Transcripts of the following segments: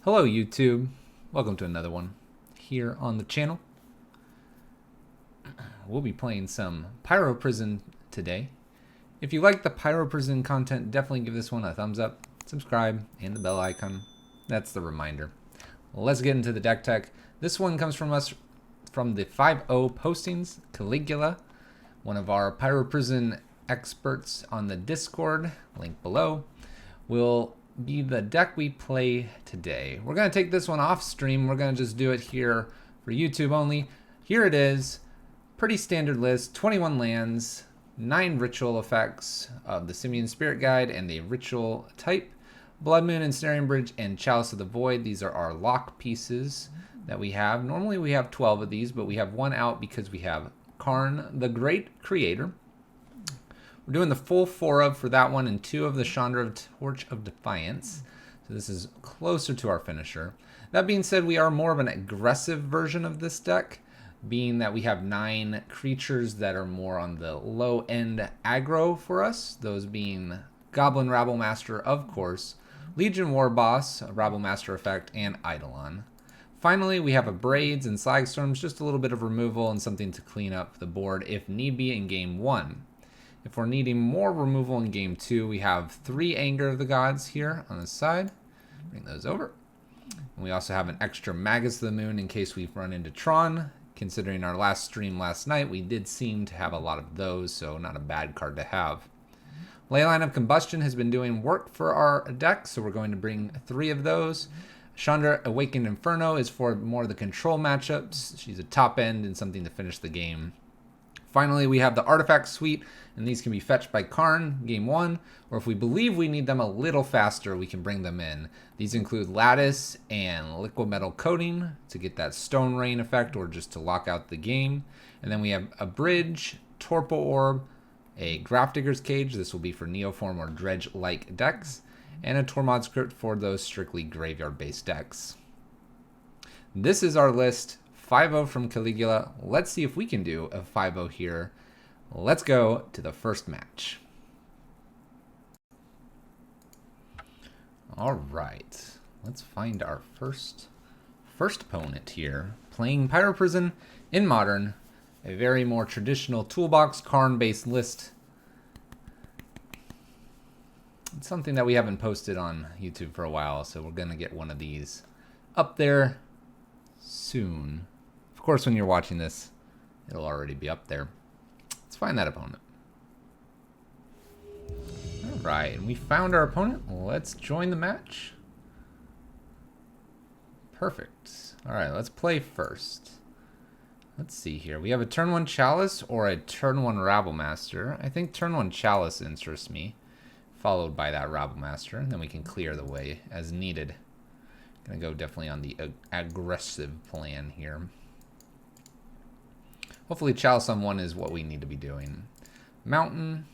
Hello YouTube, welcome to another one here on the channel. We'll be playing some Pyro Prison today. If you like the Pyro Prison content, definitely give this one a thumbs up, subscribe, and the bell icon. That's the reminder. Let's get into the deck tech. This one comes from us from the 5.0 postings, Caligula, one of our Pyro Prison experts on the Discord, link below, will be the deck we play today. We're going to take this one off stream. We're going to just do it here for YouTube only. Here it is. Pretty standard list. 21 lands, 9 ritual effects of the Simian Spirit Guide and the ritual type. Blood Moon, Ensnaring Bridge, and Chalice of the Void. These are our lock pieces that we have. Normally we have 12 of these, but we have one out because we have Karn, the Great Creator. We're doing the full 4 of for that one and 2 of the Chandra Torch of Defiance. So this is closer to our finisher. That being said, we are more of an aggressive version of this deck, being that we have 9 creatures that are more on the low end aggro for us. Those being Goblin Rabblemaster, of course, Legion Warboss, Rabblemaster effect, and Eidolon. Finally, we have Abrades and Slagstorms, just a little bit of removal and something to clean up the board if need be in game 1. If we're needing more removal in game 2, we have 3 Anger of the Gods here on the side. Bring those over. And we also have an extra Magus of the Moon in case we've run into Tron. Considering our last stream last night, we did seem to have a lot of those, so not a bad card to have. Leyline of Combustion has been doing work for our deck, so we're going to bring 3 of those. Chandra Awakened Inferno is for more of the control matchups. She's a top end and something to finish the game. Finally, we have the Artifact Suite, and these can be fetched by Karn, game 1, or if we believe we need them a little faster, we can bring them in. These include Lattice and Liquimetal Coating to get that Stone Rain effect, or just to lock out the game. And then we have a Bridge, Torpor Orb, a Grafdigger's Cage, this will be for Neoform or Dredge-like decks, and a Tormod Script for those strictly graveyard-based decks. This is our list. 5-0 from Caligula. Let's see if we can do a 5-0 here. Let's go to the first match. All right, let's find our first opponent here. Playing Pyro Prison in Modern, a very more traditional toolbox Karn-based list. It's something that we haven't posted on YouTube for a while, so we're gonna get one of these up there soon. Of course, when you're watching this, it'll already be up there. Let's find that opponent. All right, and we found our opponent. Let's join the match. Perfect. All right, let's play first. Let's see here. We have a turn 1 Chalice or a turn 1 Rabblemaster. I think turn 1 Chalice interests me, followed by that Rabblemaster, and then we can clear the way as needed. Gonna go definitely on the aggressive plan here. Hopefully Chalice on 1 is what we need to be doing. Mountain.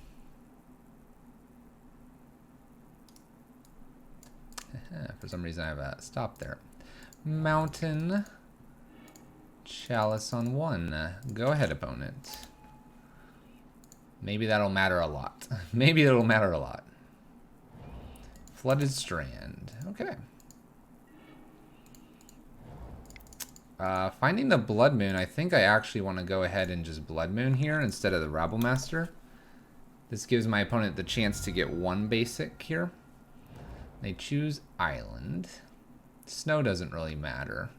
For some reason I have a stop there. Mountain. Chalice on 1. Go ahead, opponent. Maybe that'll matter a lot. Maybe it'll matter a lot. Flooded Strand. Okay. Finding the Blood Moon, I think I actually want to go ahead and just Blood Moon here instead of the Rabblemaster. This gives my opponent the chance to get 1 basic here. They choose Island. Snow doesn't really matter.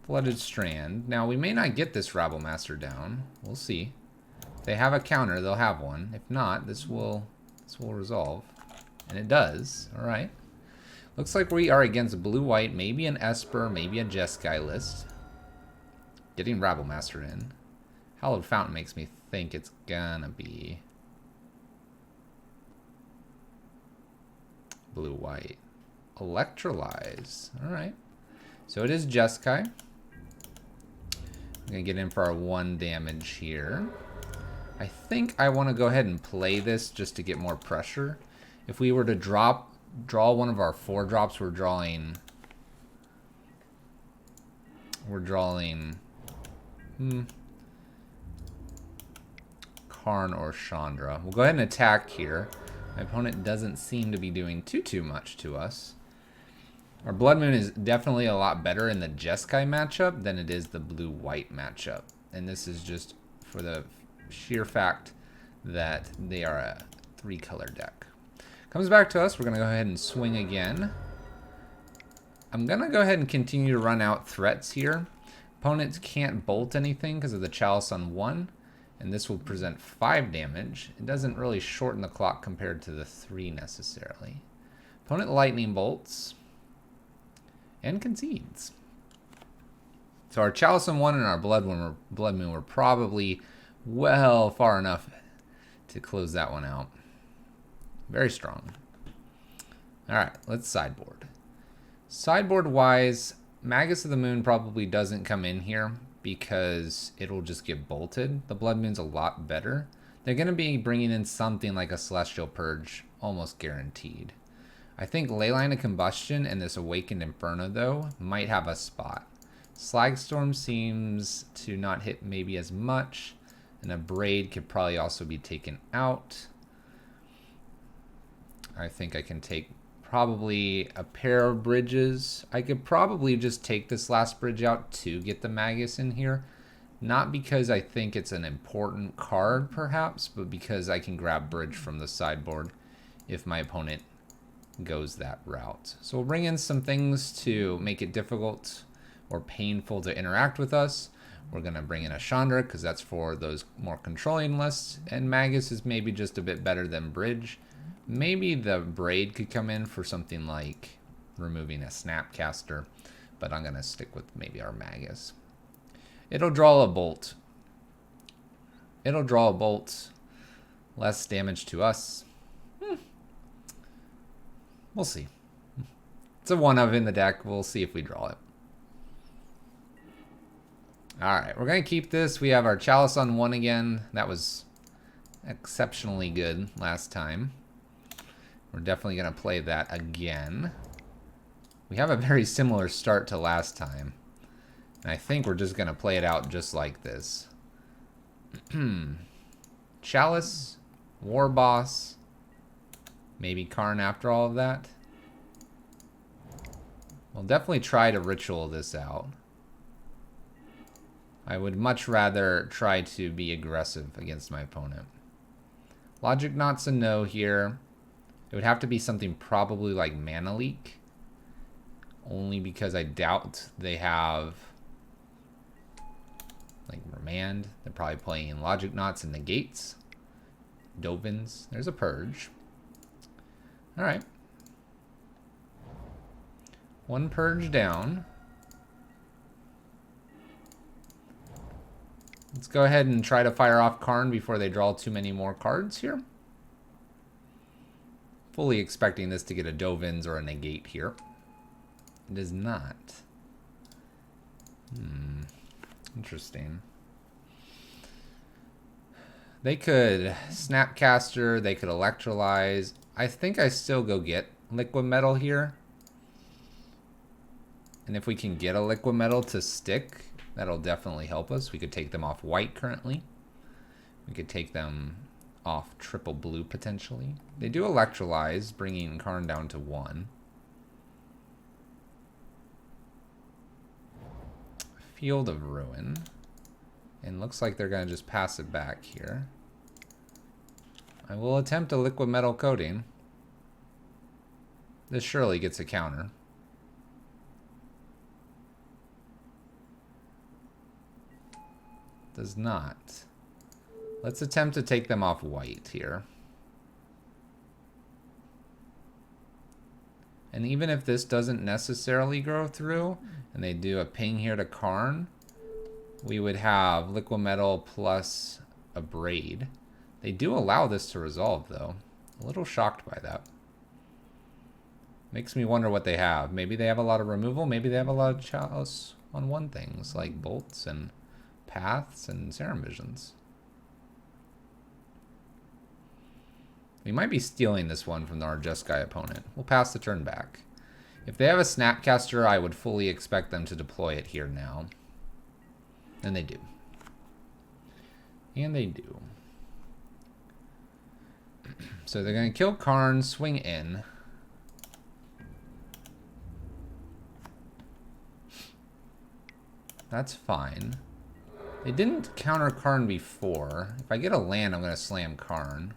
Flooded Strand. Now, we may not get this Rabblemaster down. We'll see. If they have a counter, they'll have one. If not, this will resolve. And it does. All right. Looks like we are against blue-white, maybe an Esper, maybe a Jeskai list. Getting Rabblemaster in. Hallowed Fountain makes me think it's gonna be blue-white. Electrolyze. Alright. So it is Jeskai. I'm gonna get in for our 1 damage here. I think I want to go ahead and play this just to get more pressure. If we were to draw one of our 4 drops, we're drawing Karn or Chandra. We'll go ahead and attack here. My opponent doesn't seem to be doing too much to us. Our Blood Moon is definitely a lot better in the Jeskai matchup than it is the blue-white matchup. And this is just for the sheer fact that they are a 3-color deck. Comes back to us. We're going to go ahead and swing again. I'm going to go ahead and continue to run out threats here. Opponents can't bolt anything because of the Chalice on 1. And this will present 5 damage. It doesn't really shorten the clock compared to the 3 necessarily. Opponent lightning bolts. And concedes. So our Chalice on 1 and our Blood Moon were probably well far enough to close that one out. Very strong. Alright, let's sideboard. Sideboard-wise, Magus of the Moon probably doesn't come in here because it'll just get bolted. The Blood Moon's a lot better. They're going to be bringing in something like a Celestial Purge, almost guaranteed. I think Leyline of Combustion and this Awakened Inferno, though, might have a spot. Slagstorm seems to not hit maybe as much, and Abrade could probably also be taken out. I think I can take probably a pair of bridges. I could probably just take this last bridge out to get the Magus in here. Not because I think it's an important card, perhaps, but because I can grab bridge from the sideboard if my opponent goes that route. So we'll bring in some things to make it difficult or painful to interact with us. We're going to bring in a Chandra because that's for those more controlling lists, and Magus is maybe just a bit better than bridge. Maybe the Braid could come in for something like removing a Snapcaster, but I'm going to stick with maybe our Magus. It'll draw a bolt. It'll draw a bolt. Less damage to us. We'll see. It's a 1-of in the deck. We'll see if we draw it. Alright, we're going to keep this. We have our Chalice on 1 again. That was exceptionally good last time. We're definitely going to play that again. We have a very similar start to last time. And I think we're just going to play it out just like this. Chalice, Warboss, maybe Karn after all of that. We'll definitely try to ritual this out. I would much rather try to be aggressive against my opponent. Logic Knot's a no here. It would have to be something probably like Mana Leak. Only because I doubt they have like Remand. They're probably playing Logic Knots and Negates. Dovins. There's a Purge. Alright. 1 Purge down. Let's go ahead and try to fire off Karn before they draw too many more cards here. Fully expecting this to get a Dovins or a Negate here. It does not. Interesting. They could Snapcaster, they could Electrolyze. I think I still go get Liquimetal here. And if we can get a Liquimetal to stick, that'll definitely help us. We could take them off white currently. We could take them off triple blue potentially. They do Electrolyze, bringing Karn down to 1. Field of Ruin. And looks like they're going to just pass it back here. I will attempt a Liquimetal coating. This surely gets a counter. Does not. Let's attempt to take them off white here. And even if this doesn't necessarily go through, and they do a ping here to Karn, we would have Liquimetal plus Abrade. They do allow this to resolve, though. A little shocked by that. Makes me wonder what they have. Maybe they have a lot of removal. Maybe they have a lot of Chalice on 1 things, like bolts and paths and Serum Visions. We might be stealing this one from our Jeskai opponent. We'll pass the turn back. If they have a Snapcaster, I would fully expect them to deploy it here now. And they do. And they do. So they're going to kill Karn, swing in. That's fine. They didn't counter Karn before. If I get a land, I'm going to slam Karn.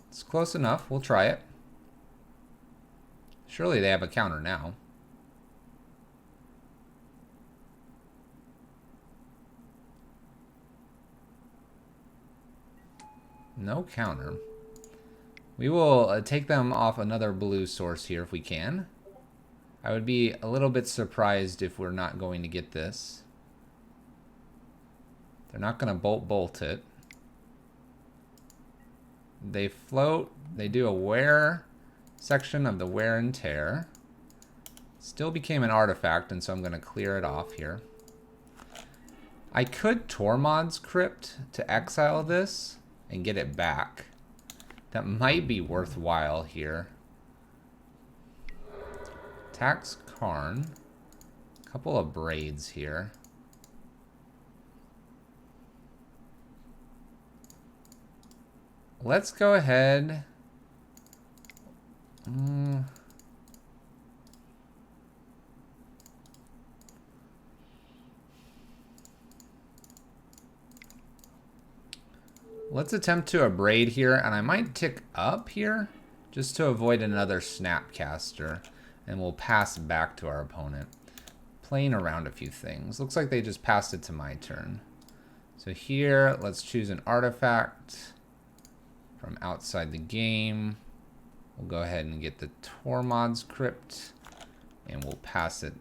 It's close enough. We'll try it. Surely they have a counter now. No counter. We will take them off another blue source here if we can. I would be a little bit surprised if we're not going to get this. They're not going to bolt it. They float. They do a wear section of the wear and tear. Still became an artifact, and so I'm going to clear it off here. I could Tormod's Crypt to exile this and get it back. That might be worthwhile here. Tax Karn. A couple of braids here. Let's go ahead. Let's attempt to Abrade here, and I might tick up here just to avoid another Snapcaster, and we'll pass back to our opponent. Playing around a few things. Looks like they just passed it to my turn. So here, let's choose an artifact from outside the game. We'll go ahead and get the Tormod's Crypt, and we'll pass it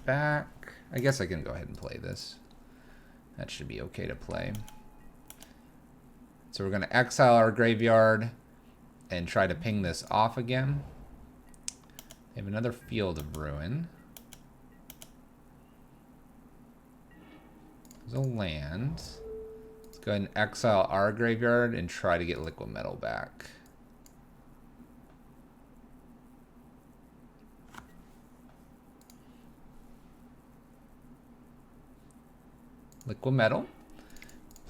back. I guess I can go ahead and play this. That should be okay to play. So we're going to exile our graveyard and try to ping this off again. We have another Field of Ruin. There's a land. Let's go ahead and exile our graveyard and try to get Liquimetal back. Liquimetal.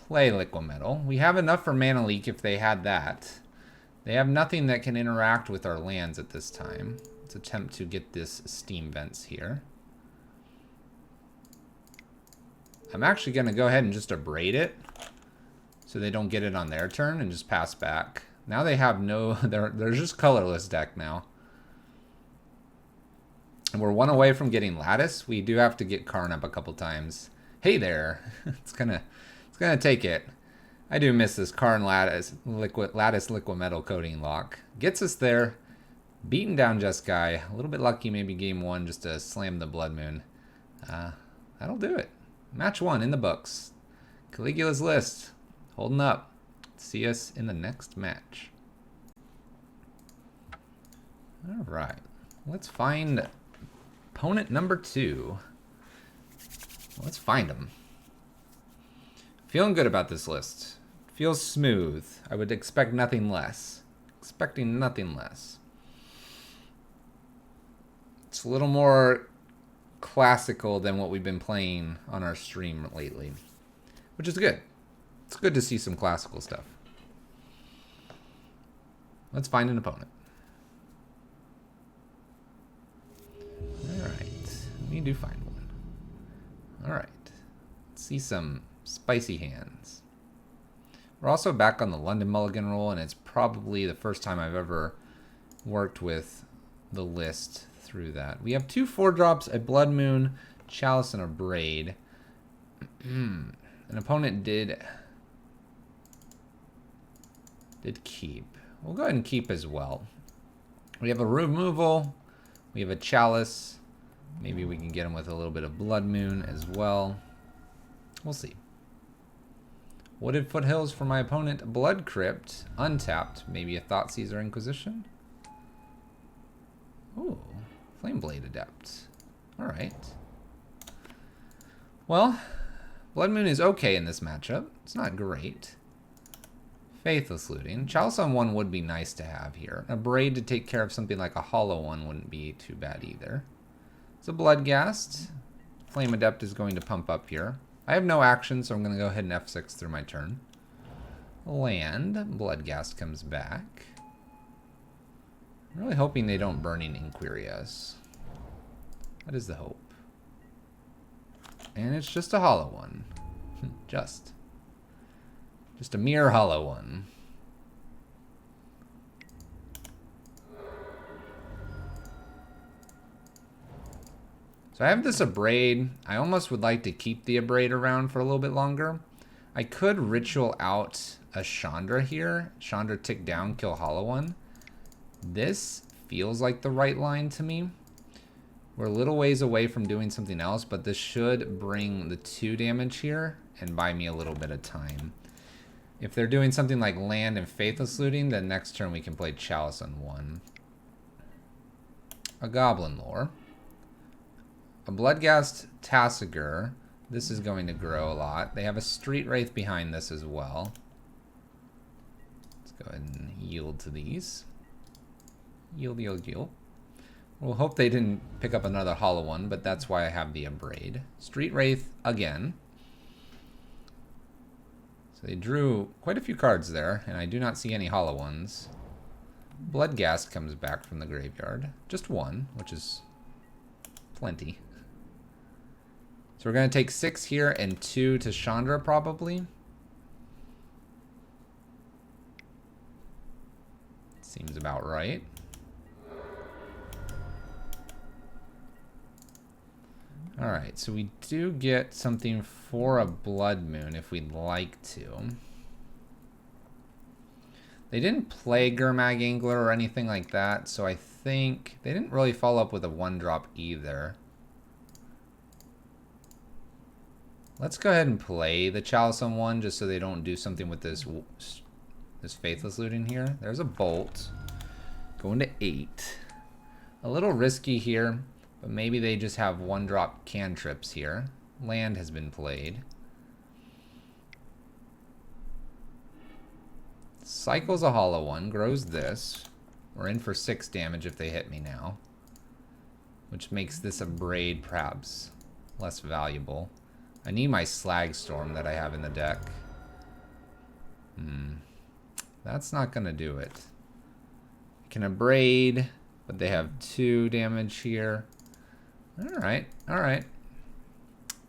Play Liquimetal. We have enough for Mana Leak if they had that. They have nothing that can interact with our lands at this time. Let's attempt to get this Steam Vents here. I'm actually going to go ahead and just Abrade it so they don't get it on their turn and just pass back. Now they have no... They're just colorless deck now. And we're one away from getting Lattice. We do have to get Karn up a couple times. Hey there. It's gonna take it. I do miss this Karn Lattice Liquimetal Coating lock. Gets us there. Beating down Jeskai. A little bit lucky maybe game one just to slam the Blood Moon. That'll do it. Match 1 in the books. Caligula's List. Holding up. See us in the next match. Alright. Let's find opponent number 2. Let's find him. Feeling good about this list. Feels smooth. I would expect nothing less. Expecting nothing less. It's a little more classical than what we've been playing on our stream lately, which is good. It's good to see some classical stuff. Let's find an opponent. Alright. We do find one. Alright. Let's see some spicy hands. We're also back on the London Mulligan roll, and it's probably the first time I've ever worked with the list through that. We have 2 4-drops, a Blood Moon, Chalice, and a Abrade. An opponent did keep. We'll go ahead and keep as well. We have a removal. We have a Chalice. Maybe we can get him with a little bit of Blood Moon as well. We'll see. Wooded Foothills for my opponent. Blood Crypt. Untapped. Maybe a Thoughtseize or Inquisition. Ooh. Flameblade Adept. Alright. Well, Blood Moon is okay in this matchup. It's not great. Faithless Looting. Chalice on 1 would be nice to have here. A Abrade to take care of something like a Hollow one wouldn't be too bad either. It's a Bloodghast. Flame Adept is going to pump up here. I have no action, so I'm going to go ahead and F6 through my turn. Land. Bloodghast comes back. I'm really hoping they don't Burning Inquiry us. That is the hope. And it's just a hollow one. Just a mere hollow one. So I have this Abrade. I almost would like to keep the Abrade around for a little bit longer. I could ritual out a Chandra here. Chandra tick down, kill hollow one. This feels like the right line to me. We're a little ways away from doing something else, but this should bring the 2 damage here and buy me a little bit of time. If they're doing something like land and Faithless Looting, then next turn we can play Chalice on 1. A Goblin Lore. A Bloodghast Tassiger. This is going to grow a lot. They have a Street Wraith behind this as well. Let's go ahead and yield to these. Yield, yield, yield. We'll hope they didn't pick up another hollow one, but that's why I have the Abrade. Street Wraith again. So they drew quite a few cards there, and I do not see any hollow ones. Bloodghast comes back from the graveyard. Just 1, which is plenty. So we're going to take 6 here and 2 to Chandra probably. Seems about right. Alright, so we do get something for a Blood Moon if we'd like to. They didn't play Gurmag Angler or anything like that, so I think they didn't really follow up with a 1-drop either. Let's go ahead and play the Chalice on 1 just so they don't do something with this Faithless Looting here. There's a Bolt. Going to 8. A little risky here, but maybe they just have 1-drop cantrips here. Land has been played. Cycles a hollow one, grows this. We're in for 6 damage if they hit me now, which makes this Abrade perhaps less valuable. I need my Slagstorm that I have in the deck. That's not going to do it. I can Abrade, but they have 2 damage here. Alright, alright.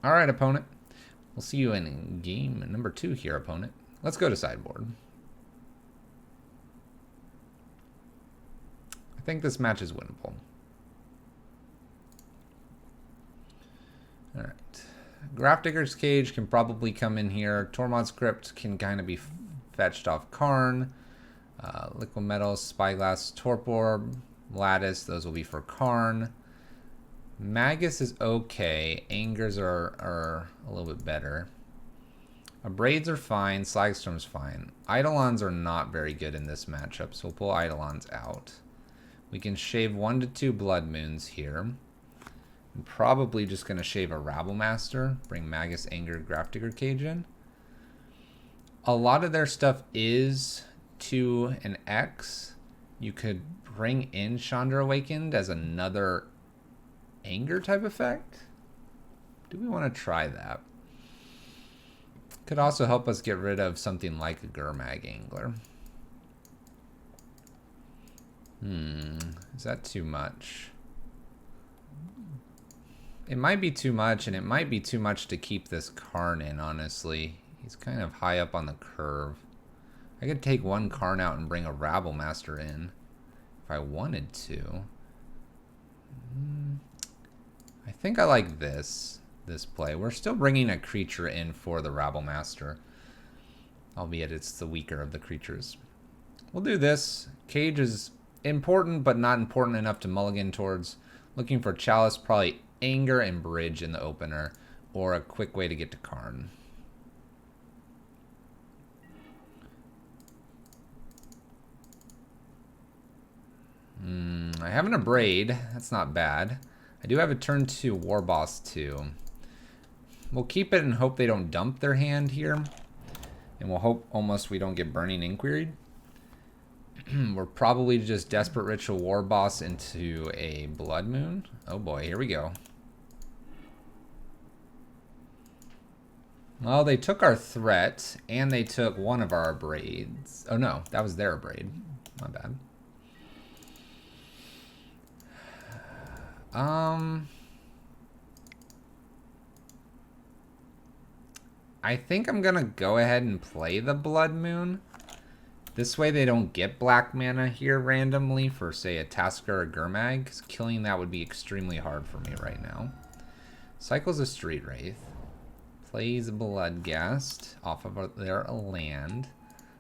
Alright, opponent. We'll see you in game number 2 here, opponent. Let's go to sideboard. I think this match is winnable. Alright. Grafdigger's Cage can probably come in here. Tormod's Crypt can kind of be fetched off Karn. Liquimetal, Spyglass, Torpor, Lattice, those will be for Karn. Magus is okay. Angers are a little bit better. Abrades are fine. Slagstorm's fine. Eidolons are not very good in this matchup, so we'll pull Eidolons out. We can shave 1 to 2 Blood Moons here. I'm probably just going to shave a Rabblemaster. Bring Magus, Anger, Grafdigger Cage in. A lot of their stuff is 2 and X. You could bring in Chandra Awakened as another Anger type effect. Do we want to try that? Could also help us get rid of something like a Gurmag Angler. Is that too much? It might be too much, and it might be too much to keep this Karn in, honestly. He's kind of high up on the curve. I could take 1 Karn out and bring a Rabblemaster in if I wanted to. I think I like this play. We're still bringing a creature in for the Rabblemaster, albeit it's the weaker of the creatures. We'll do this. Cage is important, but not important enough to mulligan towards. Looking for Chalice, probably Anger and Bridge in the opener, or a quick way to get to Karn. I have an Abrade. That's not bad. I do have a turn 2 Warboss too. We'll keep it and hope they don't dump their hand here. And we'll hope almost we don't get Burning Inquiry. We're probably just Desperate Ritual Warboss into a Blood Moon. Oh boy, here we go. Well, they took our threat, and they took one of our Abrades. Oh no, that was their Abrade. My bad. I think I'm gonna go ahead and play the Blood Moon. This way they don't get black mana here randomly for, say, a Tasker or a Gurmag, because killing that would be extremely hard for me right now. Cycles a Street Wraith. Plays Bloodghast off of their land.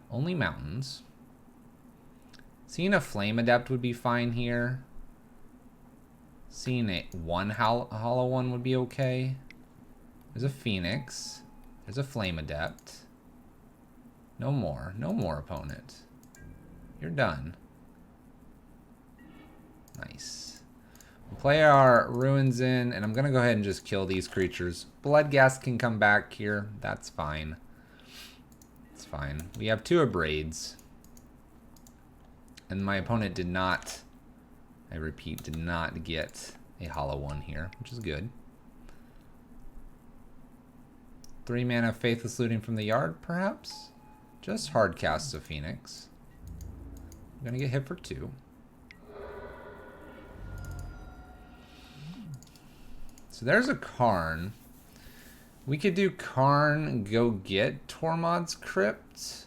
Only mountains. Seeing a Flame Adept would be fine here. Seeing a hollow one would be okay. There's a Phoenix. There's a Flame Adept. No more. No more, opponent. You're done. Nice. We'll play our Ruins in, and I'm going to go ahead and just kill these creatures. Bloodghast can come back here. That's fine. It's fine. We have 2 Abrades. And my opponent did not, I repeat, did not get a hollow one here, which is good. 3 mana Faithless Looting from the yard, perhaps? Just hard casts a Phoenix. I'm gonna get hit for 2. So there's a Karn. We could do Karn, go get Tormod's Crypt.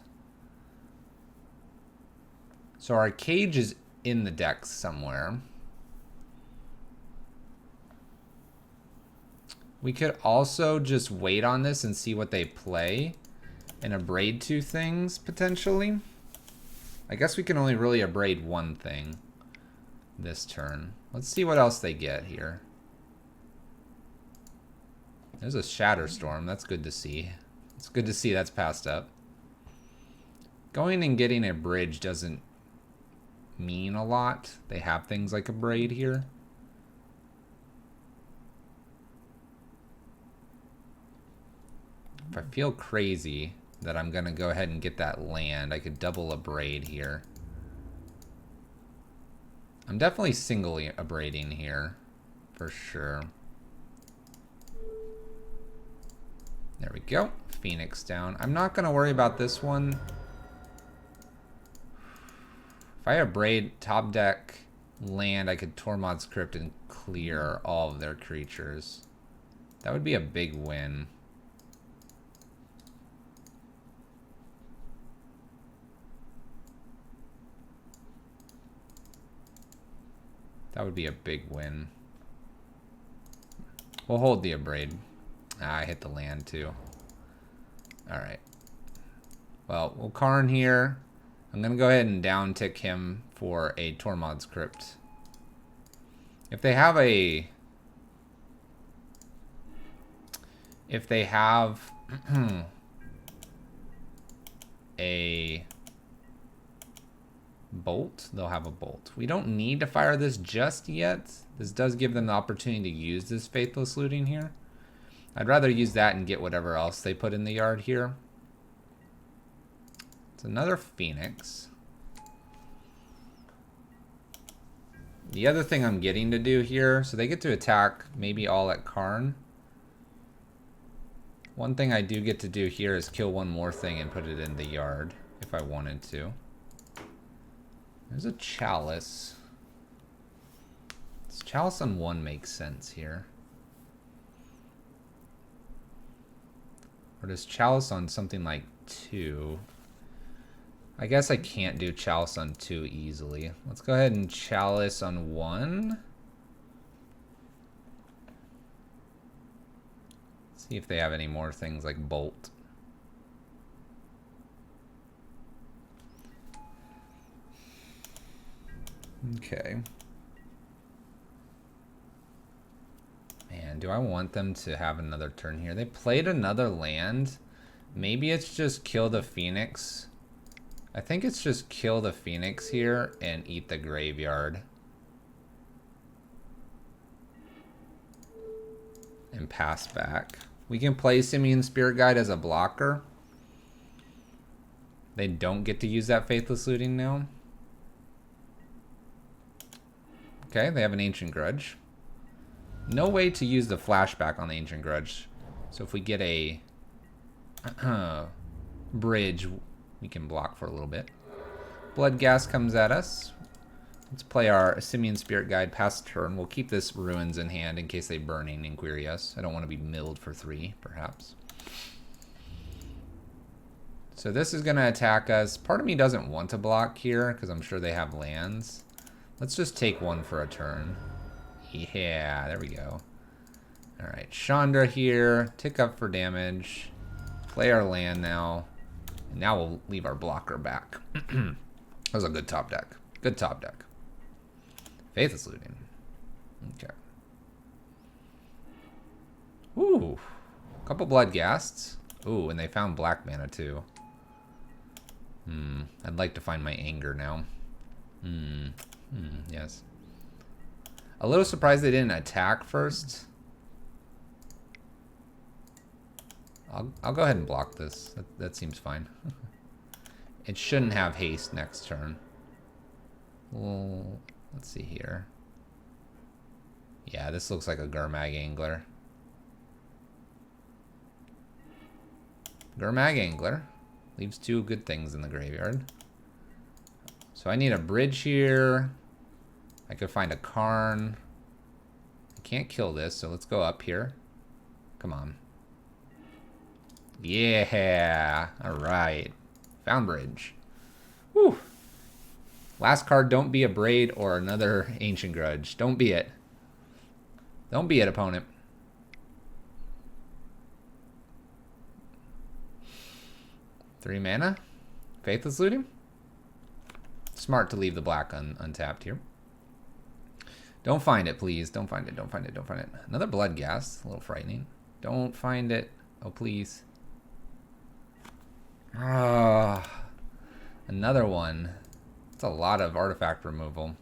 So our cage is in the deck somewhere. We could also just wait on this and see what they play. And abrade 2 things, potentially. I guess we can only really abrade 1 thing this turn. Let's see what else they get here. There's a Shatterstorm. That's good to see. It's good to see that's passed up. Going and getting a bridge doesn't mean a lot. They have things like abrade here. If I feel crazy that I'm gonna go ahead and get that land, I could double abrade here. I'm definitely single abrading here, for sure. There we go. Phoenix down. I'm not gonna worry about this one. If I abrade top deck land, I could Tormod's Crypt and clear all of their creatures. That would be a big win. That would be a big win. We'll hold the abrade. Ah, I hit the land too. Alright. Well, we'll Karn here. I'm going to go ahead and down tick him for a Tormod's Crypt. If they have a... If they have... a... bolt, they'll have a bolt. We don't need to fire this just yet. This does give them the opportunity to use this Faithless Looting here. I'd rather use that and get whatever else they put in the yard here. It's another Phoenix. The other thing I'm getting to do here, so they get to attack maybe all at Karn. One thing I do get to do here is kill one more thing and put it in the yard if I wanted to. There's a Chalice. This Chalice on 1 makes sense here. Or does Chalice on something like 2? I guess I can't do Chalice on 2 easily. Let's go ahead and Chalice on 1. See if they have any more things like Bolt. Okay. Man, do I want them to have another turn here? They played another land. Maybe it's just kill the Phoenix. I think it's just kill the Phoenix here and eat the graveyard. And pass back. We can play Simian Spirit Guide as a blocker. They don't get to use that Faithless Looting now. Okay, they have an Ancient Grudge. No way to use the flashback on the Ancient Grudge. So if we get a bridge, we can block for a little bit. Bloodghast comes at us. Let's play our Simian Spirit Guide past turn. We'll keep this Ruins in hand in case they burning and query us. I don't want to be milled for 3, perhaps. So this is going to attack us. Part of me doesn't want to block here because I'm sure they have lands. Let's just take one for a turn. Yeah, there we go. Alright, Chandra here. Tick up for damage. Play our land now. And now we'll leave our blocker back. That was a good top deck. Good top deck. Faithless Looting. Okay. Ooh. Couple Bloodghasts. Ooh, and they found black mana too. I'd like to find my anger now. Yes. A little surprised they didn't attack first. I'll go ahead and block this. That seems fine. It shouldn't have haste next turn. Well, let's see here. Yeah, this looks like a Gurmag Angler. Gurmag Angler. Leaves two good things in the graveyard. So I need a bridge here. I could find a Karn. I can't kill this, so let's go up here. Come on. Yeah. Alright. Found bridge. Whew. Last card, don't be Abrade or another Ancient Grudge. Don't be it. Don't be it, opponent. Three mana. Faithless Looting. Smart to leave the black untapped here. Don't find it, please. Don't find it. Don't find it. Don't find it. Another Bloodghast. A little frightening. Don't find it. Oh, please. Ah, another one. It's a lot of artifact removal.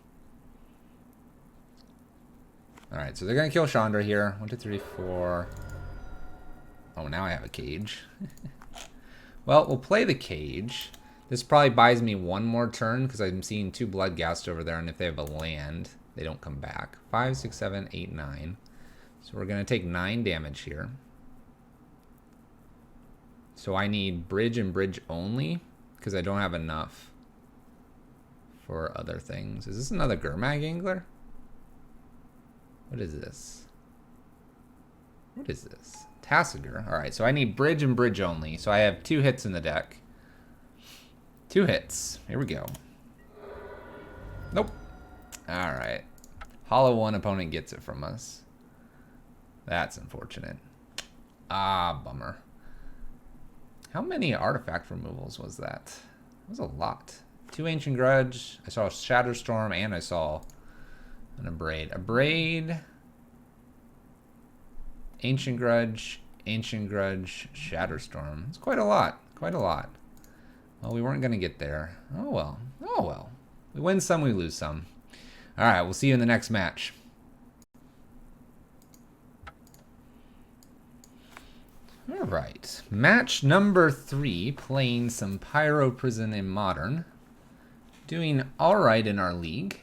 Alright, so they're going to kill Chandra here. 1, 2, 3, 4. Oh, now I have a cage. Well, we'll play the cage. This probably buys me one more turn because I'm seeing two Bloodghast over there, and if they have a land, they don't come back. 5, 6, 7, 8, 9. So we're going to take 9 damage here. So I need bridge and bridge only because I don't have enough for other things. Is this another Gurmag Angler? What is this? What is this? Tassiger. Alright, so I need bridge and bridge only. So I have 2 hits in the deck. 2 hits. Here we go. Nope. Alright. Hollow 1 opponent gets it from us. That's unfortunate. Ah, bummer. How many artifact removals was that? That was a lot. 2 Ancient Grudge. I saw a Shatterstorm and I saw an Abrade. Abrade. Ancient Grudge. Ancient Grudge. Shatterstorm. It's quite a lot. Quite a lot. Well, we weren't going to get there. Oh well. Oh well. We win some, we lose some. Alright, we'll see you in the next match. Alright, match number 3, playing some Pyro Prison in Modern. Doing alright in our league.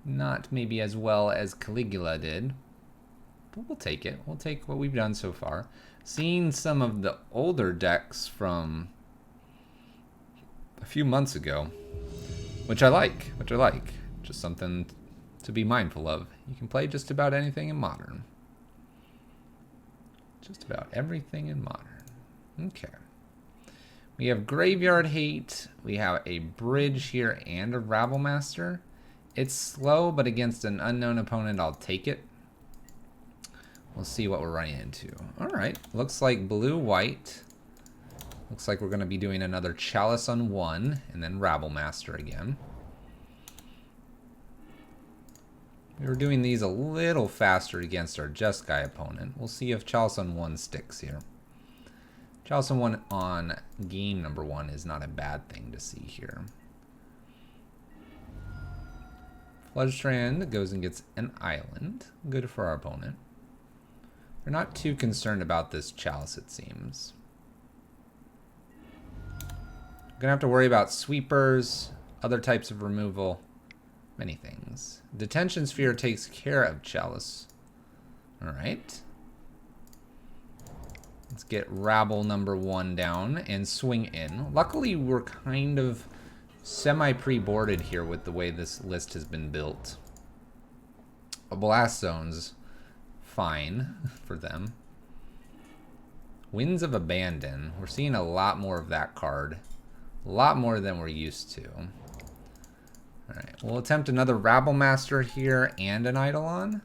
Not maybe as well as Caligula did. But we'll take it. We'll take what we've done so far. Seeing some of the older decks from a few months ago. Which I like. Just something to be mindful of. You can play just about anything in Modern. Just about everything in Modern. Okay. We have Graveyard Hate. We have a Bridge here and a Rabblemaster. It's slow, but against an unknown opponent, I'll take it. We'll see what we're running into. Alright. Looks like blue-white. Looks like we're going to be doing another Chalice on 1, and then Rabblemaster again. We were doing these a little faster against our Jeskai opponent. We'll see if Chalice on 1 sticks here. Chalice on 1 on game number 1 is not a bad thing to see here. Floodstrand goes and gets an island. Good for our opponent. They're not too concerned about this Chalice, it seems. Gonna have to worry about sweepers, other types of removal. Many things. Detention Sphere takes care of Chalice. Alright. Let's get Rabble number 1 down and swing in. Luckily, we're kind of semi-pre-boarded here with the way this list has been built. A Blast Zone's fine for them. Winds of Abandon. We're seeing a lot more of that card. A lot more than we're used to. Alright, we'll attempt another Rabblemaster here and an Eidolon.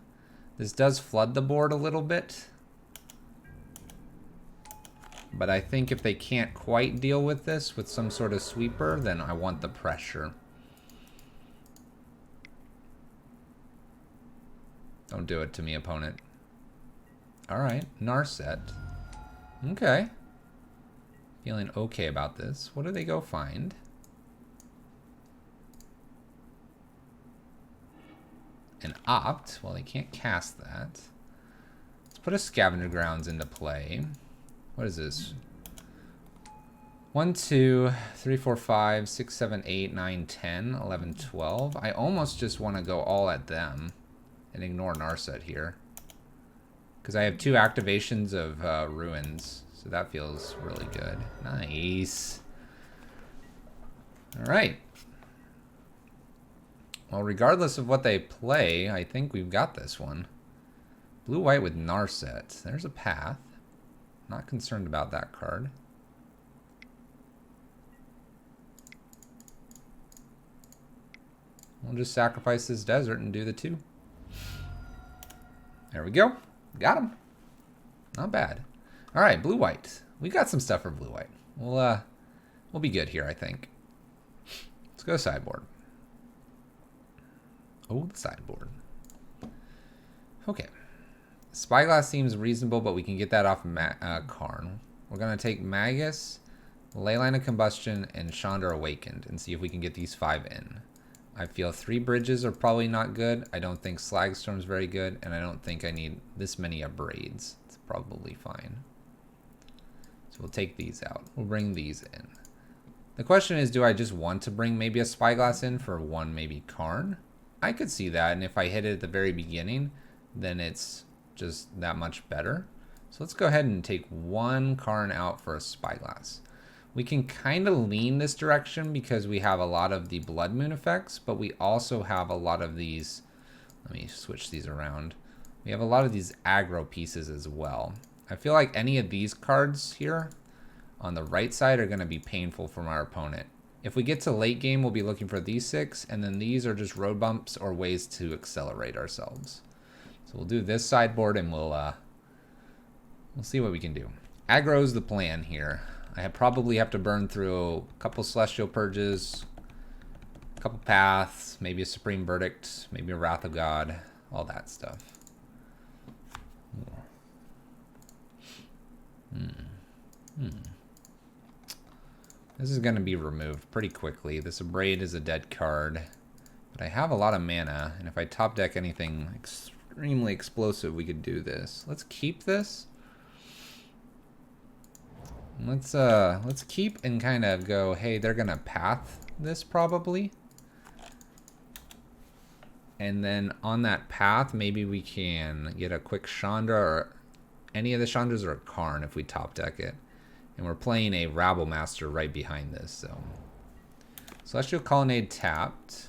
This does flood the board a little bit. But I think if they can't quite deal with this with some sort of sweeper, then I want the pressure. Don't do it to me, opponent. Alright, Narset. Okay. Feeling okay about this. What do they go find? An Opt. Well, they can't cast that. Let's put a Scavenger Grounds into play. What is this? 1, 2, 3, 4, 5, 6, 7, 8, 9, 10, 11, 12. I almost just want to go all at them and ignore Narset here. Because I have 2 activations of Ruins. So that feels really good. Nice. Alright. Well, regardless of what they play, I think we've got this one. Blue-white with Narset. There's a path. Not concerned about that card. We'll just sacrifice this desert and do the 2. There we go. Got him. Not bad. All right, blue-white. We got some stuff for blue-white. We'll be good here, I think. Let's go sideboard. Oh, the sideboard. Okay. Spyglass seems reasonable, but we can get that off Karn. We're going to take Magus, Leyline of Combustion, and Chandra Awakened and see if we can get these 5 in. I feel 3 bridges are probably not good. I don't think Slagstorm's very good, and I don't think I need this many Abrades. It's probably fine. So we'll take these out. We'll bring these in. The question is, do I just want to bring maybe a Spyglass in for 1 maybe Karn? I could see that, and if I hit it at the very beginning, then it's just that much better. So let's go ahead and take 1 Karn out for a Spyglass. We can kind of lean this direction because we have a lot of the Blood Moon effects, but we also have a lot of these, let me switch these around. We have a lot of these aggro pieces as well. I feel like any of these cards here on the right side are going to be painful from our opponent. If we get to late game, we'll be looking for these 6, and then these are just road bumps or ways to accelerate ourselves. So we'll do this sideboard and we'll see what we can do. Aggro's the plan here. I probably have to burn through a couple Celestial Purges, a couple Paths, maybe a Supreme Verdict, maybe a Wrath of God, all that stuff. This is going to be removed pretty quickly. This Abrade is a dead card, but I have a lot of mana, and if I top deck anything extremely explosive, we could do this. Let's keep this. Let's keep and kind of go, hey, they're gonna path this probably. And then on that path, maybe we can get a quick Chandra or any of the Chandras or a Karn if we top deck it. And we're playing a Rabblemaster right behind this, so. Celestial Colonnade tapped.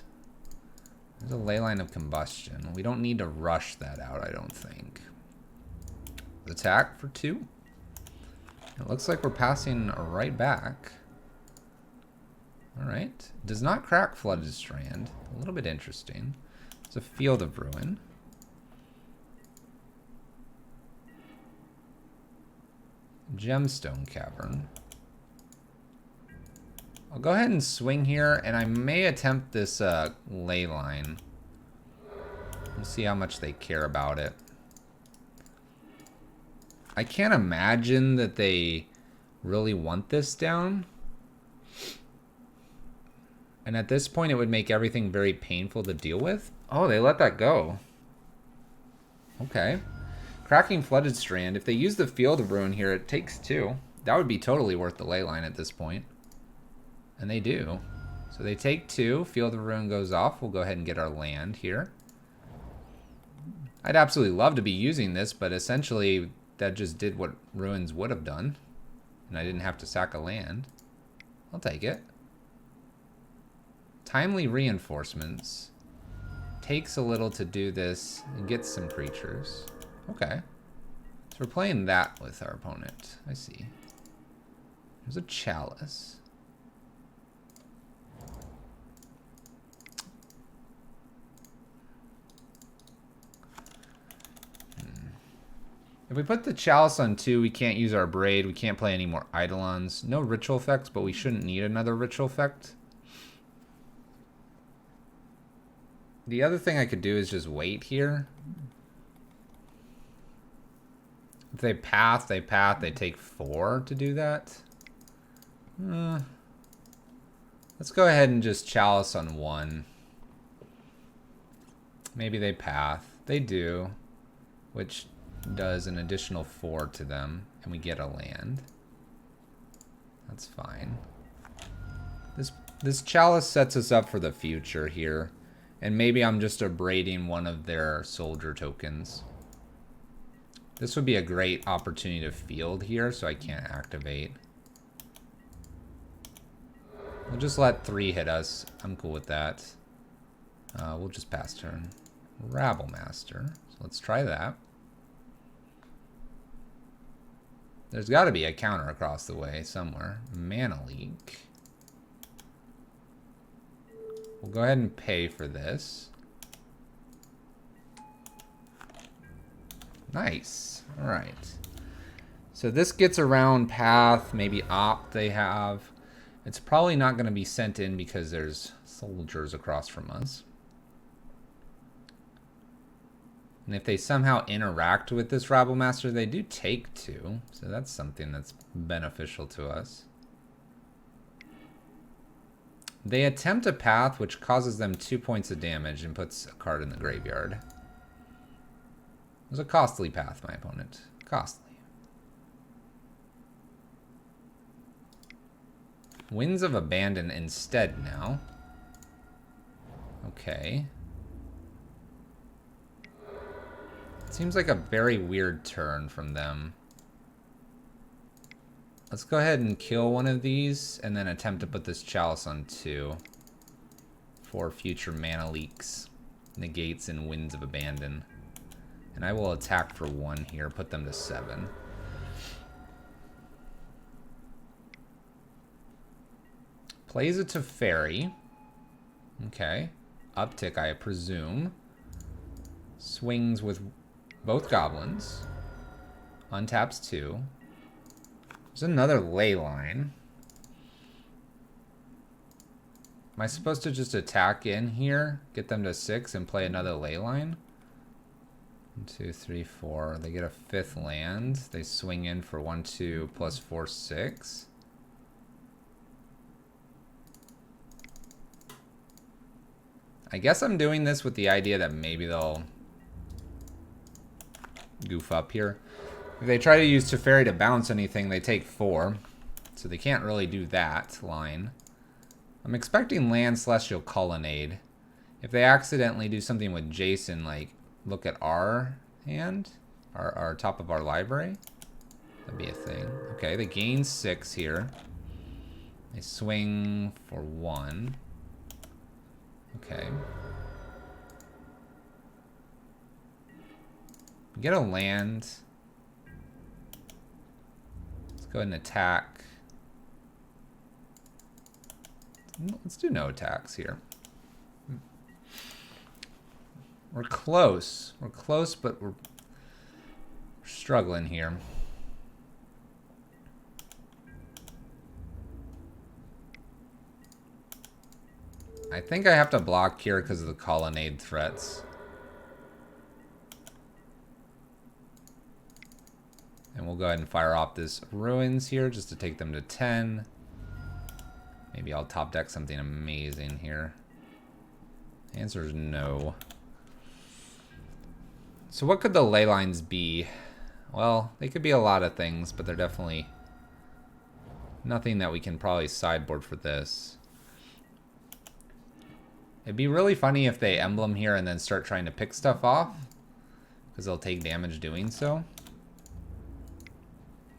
There's a Leyline of Combustion. We don't need to rush that out, I don't think. Attack for 2. It looks like we're passing right back. Alright. Does not crack Flooded Strand. A little bit interesting. It's a Field of Ruin. Gemstone Cavern. I'll go ahead and swing here, and I may attempt this Leyline. We'll see how much they care about it. I can't imagine that they really want this down. And at this point, it would make everything very painful to deal with. Oh, they let that go. Okay. Cracking Flooded Strand. If they use the Field of Ruin here, it takes 2. That would be totally worth the Leyline at this point. And they do. So they take 2. Field of Ruin goes off. We'll go ahead and get our land here. I'd absolutely love to be using this, but essentially that just did what Ruins would have done. And I didn't have to sack a land. I'll take it. Timely Reinforcements. Takes a little to do this and get some creatures. Okay. It's we're playing that with our opponent. I see. There's a Chalice. If we put the Chalice on 2, we can't use our Abrade. We can't play any more Eidolons. No ritual effects, but we shouldn't need another ritual effect. The other thing I could do is just wait here. If they path, they path. They take 4 to do that. Let's go ahead and just Chalice on 1. Maybe they path. They do, which does an additional 4 to them, and we get a land. That's fine. This Chalice sets us up for the future here, and maybe I'm just abrading one of their soldier tokens. This would be a great opportunity to field here, so I can't activate. We'll just let 3 hit us. I'm cool with that. We'll just pass turn. Rabblemaster. So let's try that. There's got to be a counter across the way somewhere. Mana leak. We'll go ahead and pay for this. Nice. All right. So this gets around path, maybe opt they have. It's probably not going to be sent in because there's soldiers across from us. And if they somehow interact with this Rabblemaster, they do take 2. So that's something that's beneficial to us. They attempt a path which causes them 2 points of damage and puts a card in the graveyard. It was a costly path, my opponent. Costly. Winds of Abandon instead now. Okay. Seems like a very weird turn from them. Let's go ahead and kill one of these and then attempt to put this Chalice on 2 for future mana leaks, negates, and Winds of Abandon. And I will attack for 1 here, put them to 7. Plays a Teferi. Okay. Uptick, I presume. Swings with both goblins. Untaps 2. There's another ley line. Am I supposed to just attack in here, get them to 6, and play another ley line? 1, 2, 3, 4. They get a 5th land. They swing in for 1, 2, plus 4, 6. I guess I'm doing this with the idea that maybe they'll goof up here. If they try to use Teferi to bounce anything, they take 4. So they can't really do that line. I'm expecting land Celestial Colonnade. If they accidentally do something with Jason, like look at our hand, our top of our library, that'd be a thing. Okay, they gain 6 here. They swing for 1. Okay. Get a land. Let's go ahead and attack. Let's do no attacks here. We're close. We're close, but we're struggling here. I think I have to block here because of the colonnade threats. And we'll go ahead and fire off this Ruins here just to take them to 10. Maybe I'll top deck something amazing here. The answer is no. So what could the ley lines be? Well, they could be a lot of things, but they're definitely nothing that we can probably sideboard for this. It'd be really funny if they emblem here and then start trying to pick stuff off, because they'll take damage doing so.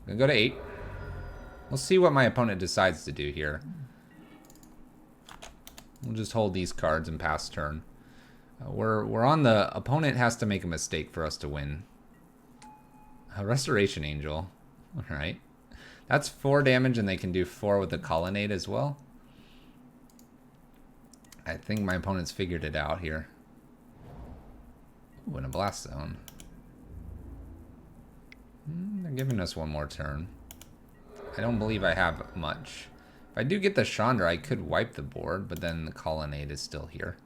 I'm gonna go to 8. We'll see what my opponent decides to do here. We'll just hold these cards and pass turn. We're on the opponent has to make a mistake for us to win. A Restoration Angel. Alright. That's 4 damage, and they can do 4 with the Colonnade as well. I think my opponent's figured it out here. Ooh, and a Blast Zone. They're giving us one more turn. I don't believe I have much. If I do get the Chandra, I could wipe the board, but then the Colonnade is still here.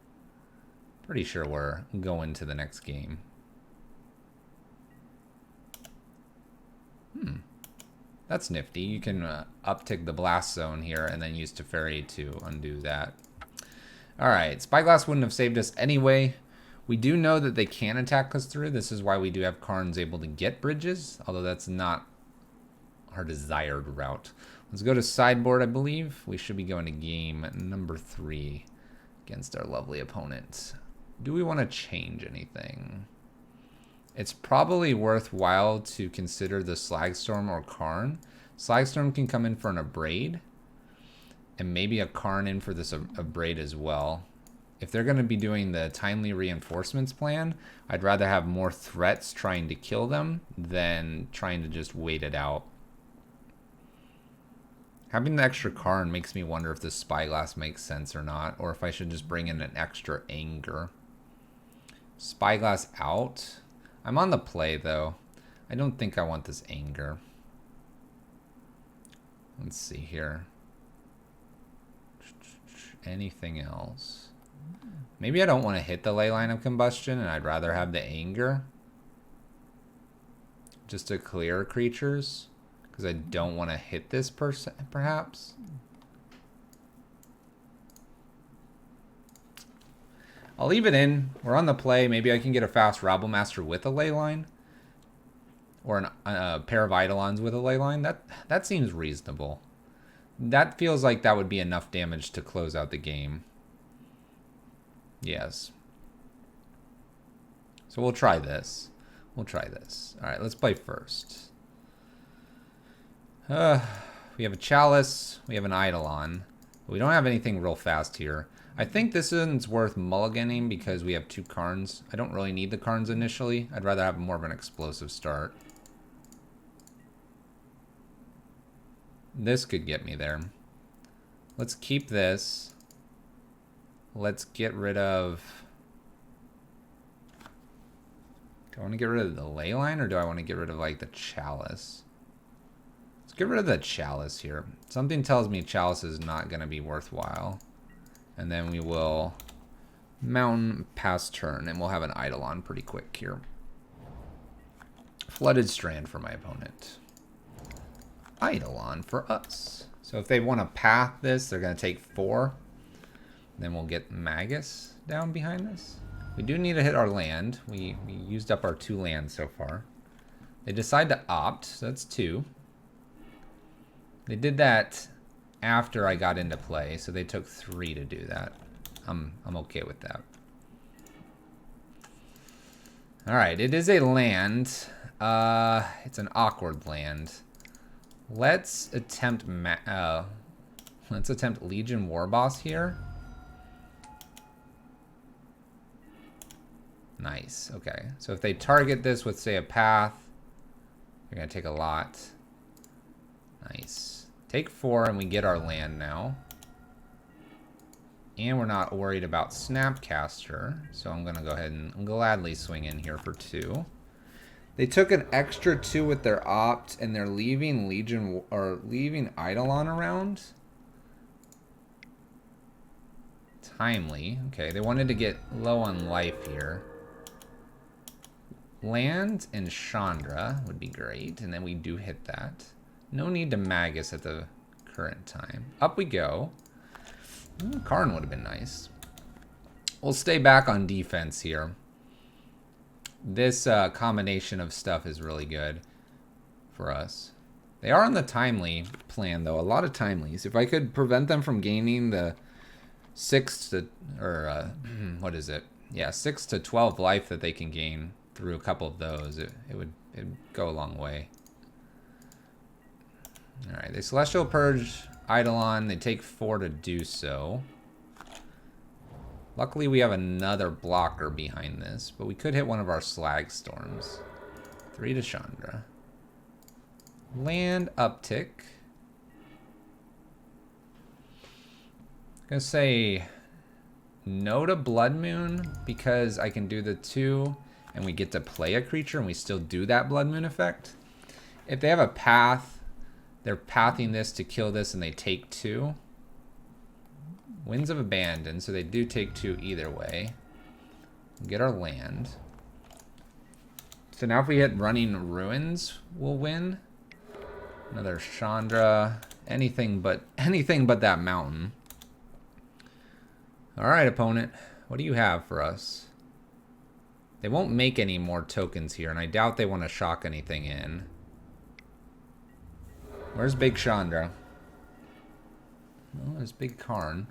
Pretty sure we're going to the next game. That's nifty. You can uptick the Blast Zone here and then use Teferi to undo that. Alright, Spyglass wouldn't have saved us anyway. We do know that they can attack us through. This is why we do have Karns able to get bridges, although that's not our desired route. Let's go to sideboard, I believe. We should be going to game number 3 against our lovely opponent. Do we want to change anything? It's probably worthwhile to consider the Slagstorm or Karn. Slagstorm can come in for an Abrade, and maybe a Karn in for this Abrade as well. If they're going to be doing the timely reinforcements plan, I'd rather have more threats trying to kill them than trying to just wait it out. Having the extra Karn makes me wonder if this Spyglass makes sense or not, or if I should just bring in an extra Anger. Spyglass out. I'm on the play, though. I don't think I want this Anger. Let's see here. Anything else? Maybe I don't want to hit the Leyline of Combustion, and I'd rather have the Anger. Just to clear creatures. Because I don't want to hit this person, perhaps. I'll leave it in. We're on the play. Maybe I can get a fast Rabblemaster with a Leyline. Or a pair of Eidolons with a Leyline. That seems reasonable. That feels like that would be enough damage to close out the game. Yes. So we'll try this. We'll try this. Alright, let's play first. We have a Chalice. We have an Eidolon. We don't have anything real fast here. I think this one's worth mulliganing because we have 2 Karns. I don't really need the Karns initially. I'd rather have more of an explosive start. This could get me there. Let's keep this. Let's get rid of... Do I want to get rid of the Leyline, or do I want to get rid of, like, the Chalice? Let's get rid of the Chalice here. Something tells me Chalice is not going to be worthwhile. And then we will Mountain pass turn, and we'll have an Eidolon pretty quick here. Flooded Strand for my opponent. Eidolon for us. So if they want to path this, they're going to take 4. Then we'll get Magus down behind this. We do need to hit our land. We used up our 2 lands so far. They decide to opt, so that's 2. They did that after I got into play, so they took 3 to do that. I'm okay with that. Alright, it is a land. It's an awkward land. Let's attempt Legion Warboss here. Nice. Okay. So if they target this with, say, a path, they're going to take a lot. Nice. Take 4 and we get our land now. And we're not worried about Snapcaster. So I'm going to go ahead and gladly swing in here for 2. They took an extra 2 with their opt, and they're leaving leaving Eidolon around. Timely. Okay, they wanted to get low on life here. Land and Chandra would be great, and then we do hit that. No need to Magus at the current time. Up we go. Ooh, Karn would have been nice. We'll stay back on defense here. This combination of stuff is really good for us. They are on the timely plan, though. A lot of timelies. If I could prevent them from gaining the 6 to, or what is it? Yeah, 6 to 12 life that they can gain through a couple of those, it'd go a long way. All right, they Celestial Purge Eidolon. They take 4 to do so. Luckily, we have another blocker behind this, but we could hit one of our Slagstorms. 3 to Chandra. Land uptick. I'm gonna say no to Blood Moon because I can do the 2 and we get to play a creature and we still do that Blood Moon effect. If they have a path, they're pathing this to kill this and they take 2. Winds of Abandon, so they do take 2 either way. Get our land. So now if we hit Running Ruins, we'll win. Another Chandra. Anything but that mountain. Alright, opponent. What do you have for us? They won't make any more tokens here, and I doubt they want to shock anything in. Where's Big Chandra? Oh, there's Big Karn.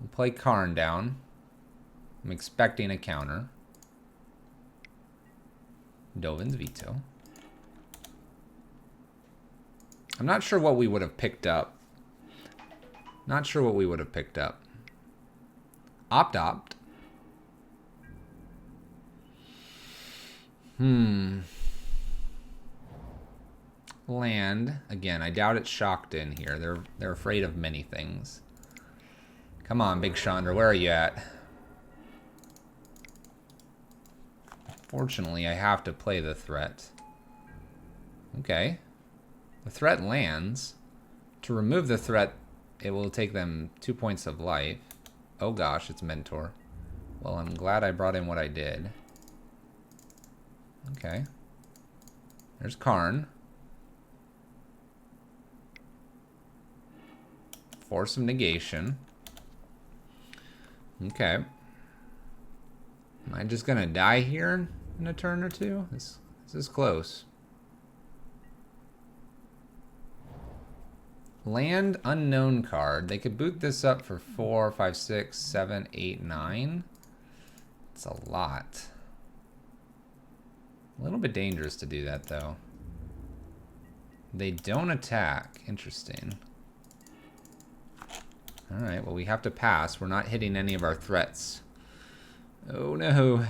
We'll play Karn down. I'm expecting a counter. Dovin's Veto. I'm not sure what we would have picked up. Not sure what we would have picked up. Opt. Land. Again, I doubt it's shocked in here. They're afraid of many things. Come on, Big Chandra, where are you at? Fortunately, I have to play the threat. Okay. The threat lands. To remove the threat, it will take them 2 points of life. Oh gosh, it's Mentor. Well, I'm glad I brought in what I did. Okay. There's Karn. Force of Negation. Okay. Am I just gonna die here in a turn or two? This is close. Land unknown card. They could boot this up for 4, 5, 6, 7, 8, 9. It's a lot. A little bit dangerous to do that though. They don't attack. Interesting. Alright, well we have to pass. We're not hitting any of our threats. Oh no.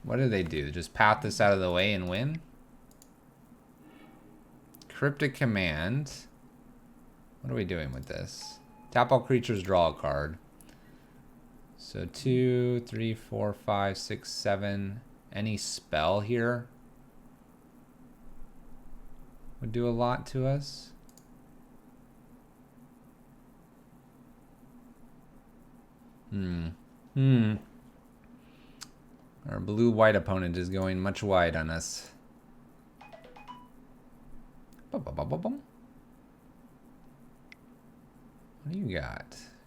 What do they do? Just path this out of the way and win? Cryptic Command. What are we doing with this? Tap all creatures, draw a card. So 2, 3, 4, 5, 6, 7. Any spell here would do a lot to us. Our blue-white opponent is going much wide on us. What do you got?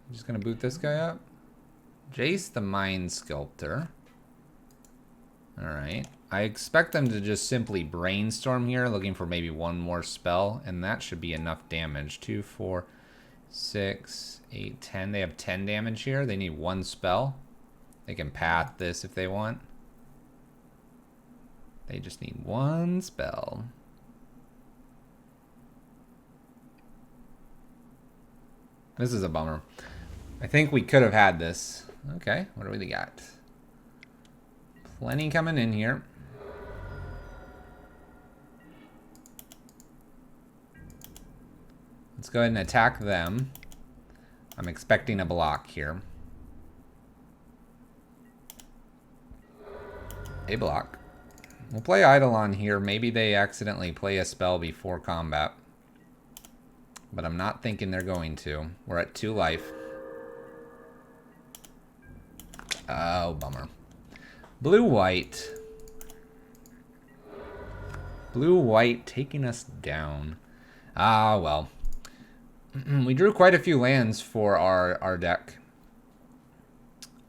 You just gonna boot this guy up? Jace the Mind Sculptor. Alright. I expect them to just simply brainstorm here, looking for maybe one more spell, and that should be enough damage. 2, 4, 6, 8, 10. They have 10 damage here. They need one spell. They can path this if they want. They just need one spell. This is a bummer. I think we could have had this. Okay, what do we got? Plenty coming in here. Let's go ahead and attack them. I'm expecting a block here. A block. We'll play Eidolon here. Maybe they accidentally play a spell before combat. But I'm not thinking they're going to. We're at 2 life. Oh, bummer. Blue-white. Blue-white taking us down. Ah, well. We drew quite a few lands for our deck.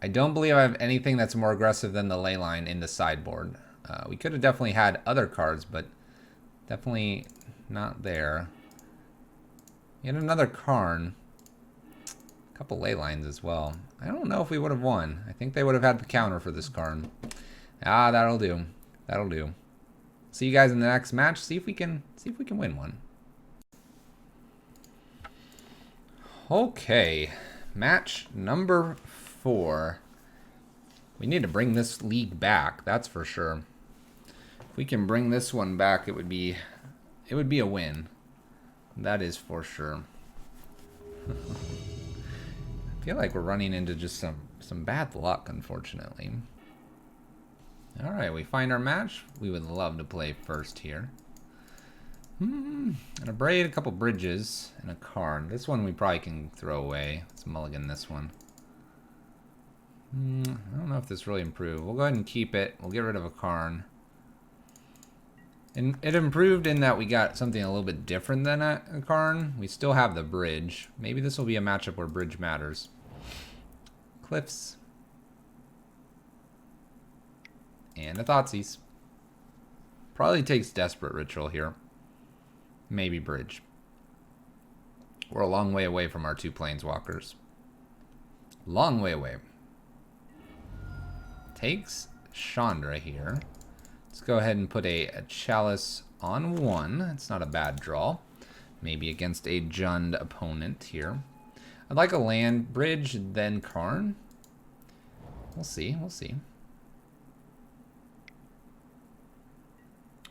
I don't believe I have anything that's more aggressive than the Leyline in the sideboard. We could have definitely had other cards, but definitely not there. Yet another Karn. A couple Leylines as well. I don't know if we would have won. I think they would have had the counter for this Karn. Ah, that'll do. That'll do. See you guys in the next match. See if we can win one. Okay, match number 4. We need to bring this league back, that's for sure. If we can bring this one back, it would be a win. That is for sure. I feel like we're running into just some bad luck, unfortunately. Alright, we find our match. We would love to play first here. An Abrade, a couple bridges, and a Karn. This one we probably can throw away. Let's mulligan this one. I don't know if this really improved. We'll go ahead and keep it. We'll get rid of a Karn. And it improved in that we got something a little bit different than a Karn. We still have the bridge. Maybe this will be a matchup where bridge matters. Cliffs. And a Thoughtseize. Probably takes Desperate Ritual here. Maybe bridge. We're a long way away from our two Planeswalkers. Long way away. Takes Chandra here. Let's go ahead and put a Chalice on one. It's not a bad draw. Maybe against a Jund opponent here. I'd like a land bridge, then Karn. We'll see, we'll see.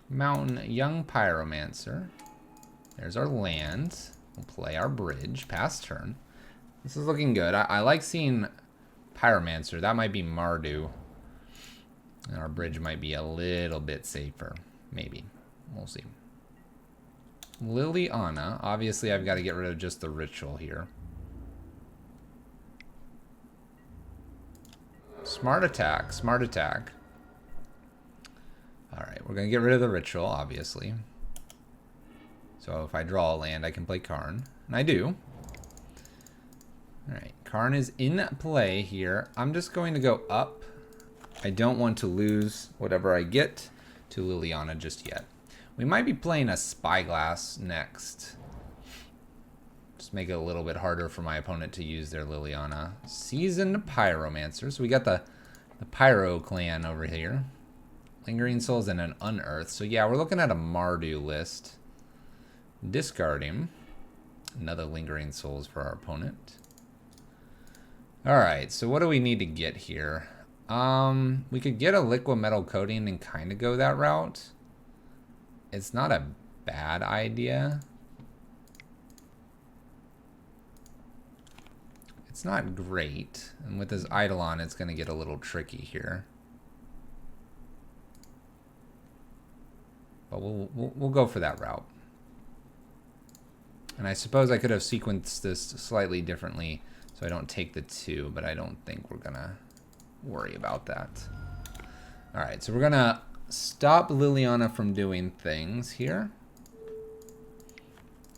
Mountain, Young Pyromancer. There's our land. We'll play our bridge, pass turn. This is looking good. I like seeing Pyromancer. That might be Mardu. And our bridge might be a little bit safer. Maybe. We'll see. Liliana. Obviously, I've got to get rid of just the ritual here. Smart attack. Smart attack. Alright, we're going to get rid of the ritual, obviously. So if I draw a land, I can play Karn. And I do. Alright, Karn is in play here. I'm just going to go up. I don't want to lose whatever I get to Liliana just yet. We might be playing a Spyglass next. Just make it a little bit harder for my opponent to use their Liliana. Seasoned Pyromancer. So we got the Pyro clan over here. Lingering Souls and an Unearth. So yeah, we're looking at a Mardu list. Discard him. Another Lingering Souls for our opponent. Alright, so what do we need to get here? We could get a Liquimetal coating and kind of go that route. It's not a bad idea. It's not great. And with this Eidolon, it's going to get a little tricky here. But we'll go for that route. And I suppose I could have sequenced this slightly differently so I don't take the 2, but I don't think we're going to worry about that. Alright, so we're going to stop Liliana from doing things here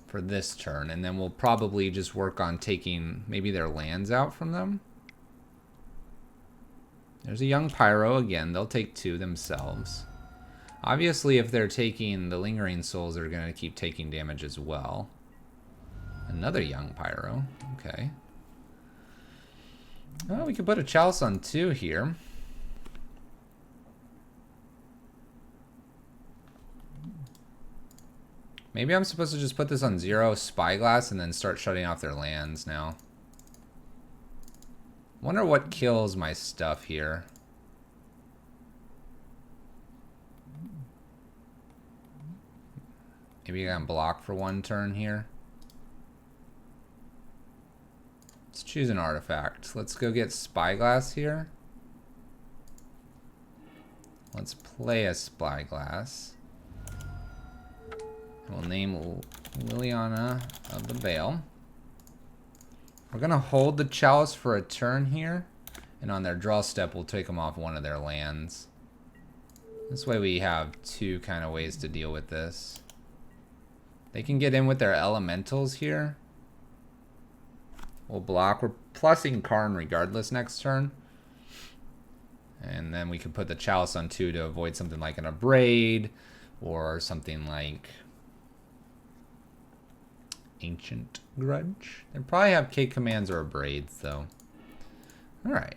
for this turn, and then we'll probably just work on taking maybe their lands out from them. There's a Young Pyro again. They'll take 2 themselves. Obviously, if they're taking the Lingering Souls, they're going to keep taking damage as well. Another Young Pyro. Okay. Well, we could put a Chalice on 2 here. Maybe I'm supposed to just put this on 0, Spyglass, and then start shutting off their lands now. Wonder what kills my stuff here. Maybe I can block for 1 turn here. Let's choose an artifact. Let's go get Spyglass here. Let's play a Spyglass. We'll name Liliana of the Veil. We're going to hold the Chalice for a turn here. And on their draw step, we'll take them off one of their lands. This way we have 2 kind of ways to deal with this. They can get in with their elementals here. We'll block. We're plussing Karn regardless next turn. And then we can put the Chalice on 2 to avoid something like an Abrade or something like Ancient Grudge. They probably have K commands or Abrades though. Alright.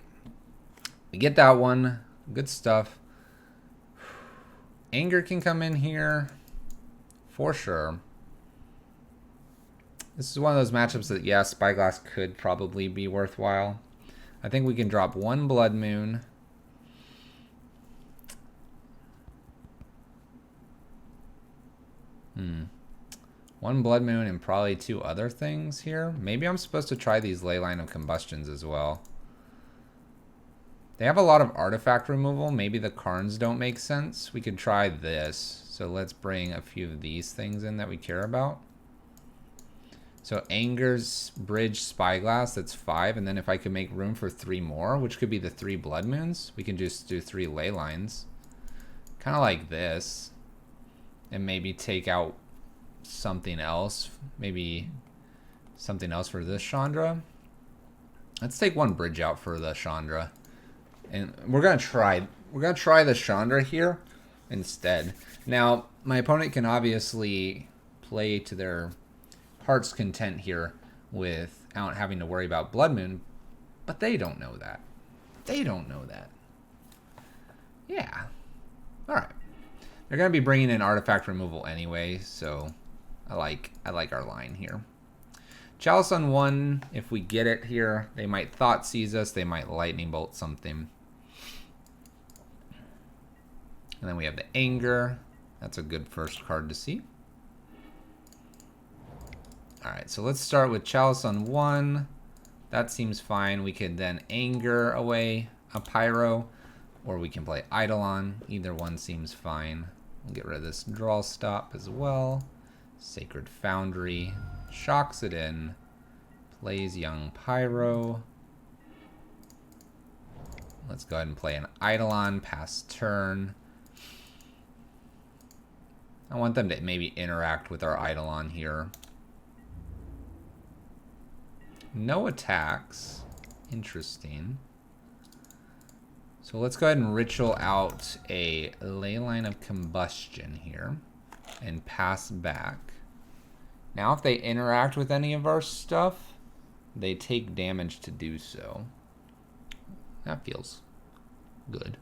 We get that one. Good stuff. Anger can come in here for sure. This is one of those matchups that, yeah, Spyglass could probably be worthwhile. I think we can drop 1 Blood Moon. One Blood Moon and probably 2 other things here. Maybe I'm supposed to try these Leyline of Combustions as well. They have a lot of artifact removal. Maybe the Karns don't make sense. We could try this. So let's bring a few of these things in that we care about. So Anger's Bridge Spyglass, that's 5. And then if I could make room for 3 more, which could be the 3 Blood Moons, we can just do 3 Leylines. Kind of like this. And maybe take out something else. Maybe something else for this Chandra. Let's take 1 bridge out for the Chandra. And we're gonna try the Chandra here instead. Now, my opponent can obviously play to their heart's content here without having to worry about Blood Moon, but they don't know that. They don't know that. Yeah. All right. They're gonna be bringing in artifact removal anyway, so I like our line here. Chalice on 1. If we get it here, they might Thought Seize us. They might Lightning Bolt something. And then we have the Anger. That's a good first card to see. Alright, so let's start with Chalice on 1. That seems fine. We could then Anger away a Pyro, or we can play Eidolon. Either one seems fine. We'll get rid of this Draw Stop as well. Sacred Foundry. Shocks it in. Plays young Pyro. Let's go ahead and play an Eidolon past turn. I want them to maybe interact with our Eidolon here. No attacks. Interesting. So let's go ahead and ritual out a Leyline of Combustion here and pass back. Now if they interact with any of our stuff, they take damage to do so. That feels good.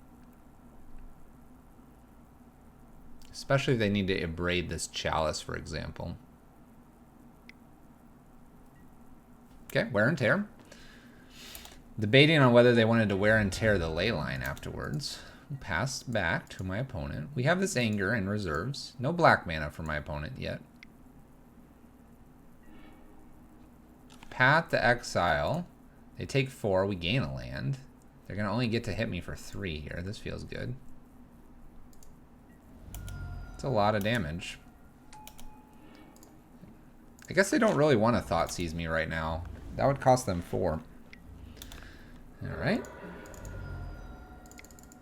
Especially if they need to abrade this Chalice, for example. Okay, Wear and Tear. Debating on whether they wanted to Wear and Tear the Leyline afterwards. Pass back to my opponent. We have this Anger in reserves. No black mana for my opponent yet. Path to Exile. They take 4. We gain a land. They're going to only get to hit me for 3 here. This feels good. It's a lot of damage. I guess they don't really want to Thought Seize me right now. That would cost them 4. Alright.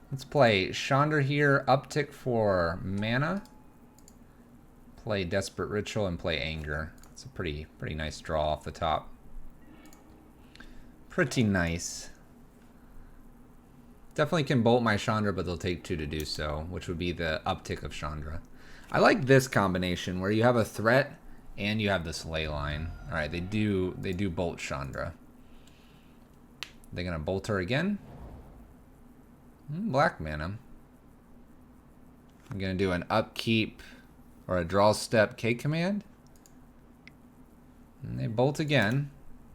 Let's play Chandra here. Uptick for mana. Play Desperate Ritual and play Anger. It's a pretty nice draw off the top. Pretty nice. Definitely can bolt my Chandra, but they'll take 2 to do so, which would be the uptick of Chandra. I like this combination where you have a threat and you have this Leyline. All right, they do bolt Chandra. They're gonna bolt her again. Black mana. I'm gonna do an upkeep or a draw step K command. And they bolt again.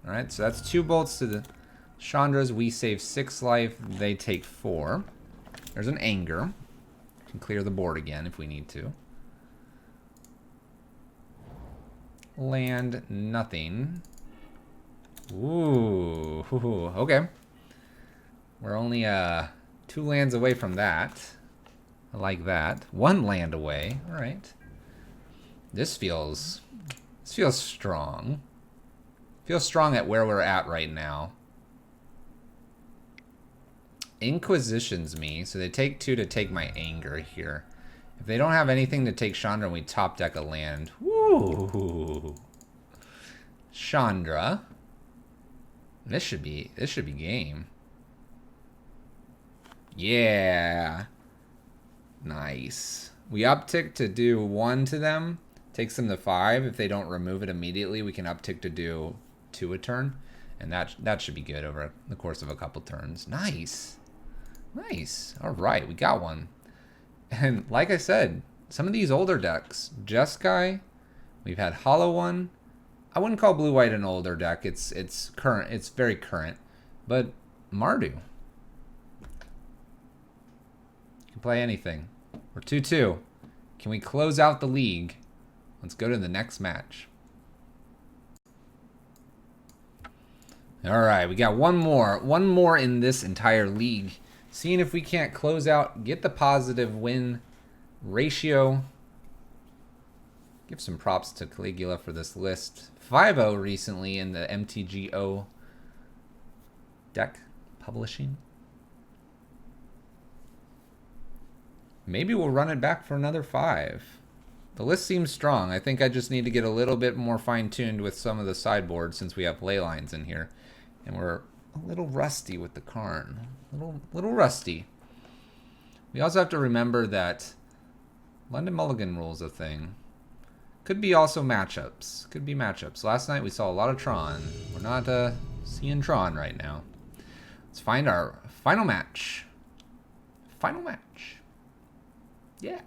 All right, so that's 2 bolts to the Chandras. We save 6 life. They take 4. There's an Anger. Can clear the board again if we need to. Land, nothing. Ooh, okay. We're only 2 lands away from that. I like that. 1 land away. All right. This feels strong. Feels strong at where we're at right now. Inquisitions me, so they take 2 to take my Anger here. If they don't have anything to take Chandra and we top deck a land. Woo! Chandra. This should be game. Yeah. Nice. We uptick to do 1 to them. Takes them to 5. If they don't remove it immediately, we can uptick to do 2 a turn. And that should be good over the course of a couple turns. Nice. Nice. All right, we got one. And like I said, some of these older decks, Jeskai, we've had Hollow One. I wouldn't call Blue-White an older deck. It's current. It's very current. But Mardu. You can play anything. We're 2-2. Can we close out the league Let's go to the next match. All right, we got one more in this entire league. Seeing if we can't close out, get the positive win ratio. Give some props to Caligula for this list. 5-0 recently in the MTGO deck publishing. Maybe we'll run it back for another 5. The list seems strong. I think I just need to get a little bit more fine-tuned with some of the sideboards since we have ley lines in here. And we're a little rusty with the Karn. Little rusty. We also have to remember that London Mulligan rule's a thing. Could be also matchups. Could be matchups. Last night we saw a lot of Tron. We're not seeing Tron right now. Let's find our final match. Final match. Yeah.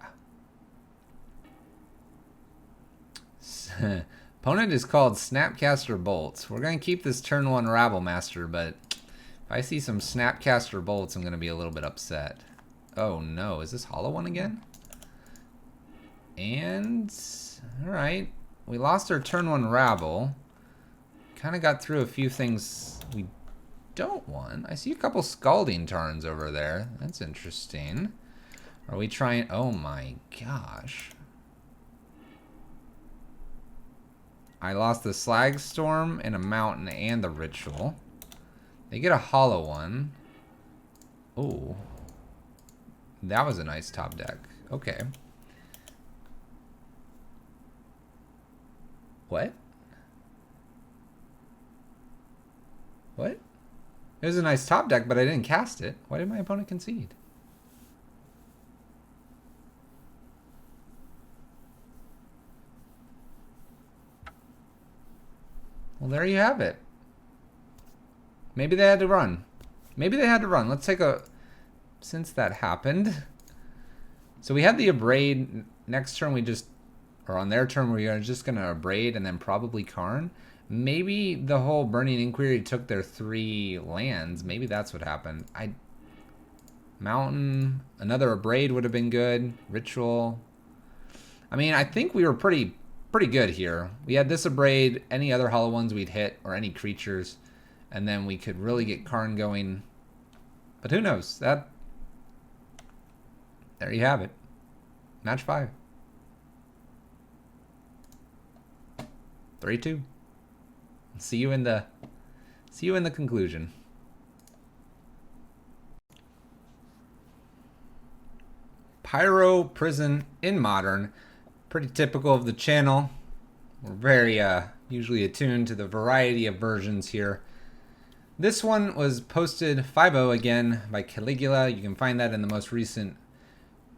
Opponent is called Snapcaster Bolts. We're going to keep this turn 1 Rabblemaster, but if I see some Snapcaster Bolts, I'm going to be a little bit upset. Oh no, is this Hollow One again? And, alright, we lost our turn 1 Rabble. Kind of got through a few things we don't want. I see a couple Scalding Tarns over there. That's interesting. Are we trying? Oh my gosh. I lost the Slagstorm and a Mountain and the Ritual. They get a Hollow One. Oh. That was a nice top deck. Okay. What? What? It was a nice top deck, but I didn't cast it. Why did my opponent concede? Well, there you have it. Maybe they had to run. Maybe they had to run. Let's take a... Since that happened. So we had the Abrade. Next turn we just... Or on their turn we are just going to Abrade and then probably Karn. Maybe the whole Burning Inquiry took their 3 lands. Maybe that's what happened. Mountain. Another Abrade would have been good. Ritual. I mean, I think we were pretty good here. We had this Abrade, any other Hollow Ones we'd hit, or any creatures, and then we could really get Karn going. But who knows? There you have it. Match 5. 3-2. See you in the conclusion. Pyro Prison in Modern. Pretty typical of the channel. We're very usually attuned to the variety of versions here. This one was posted 5-0 again by Caligula. You can find that in the most recent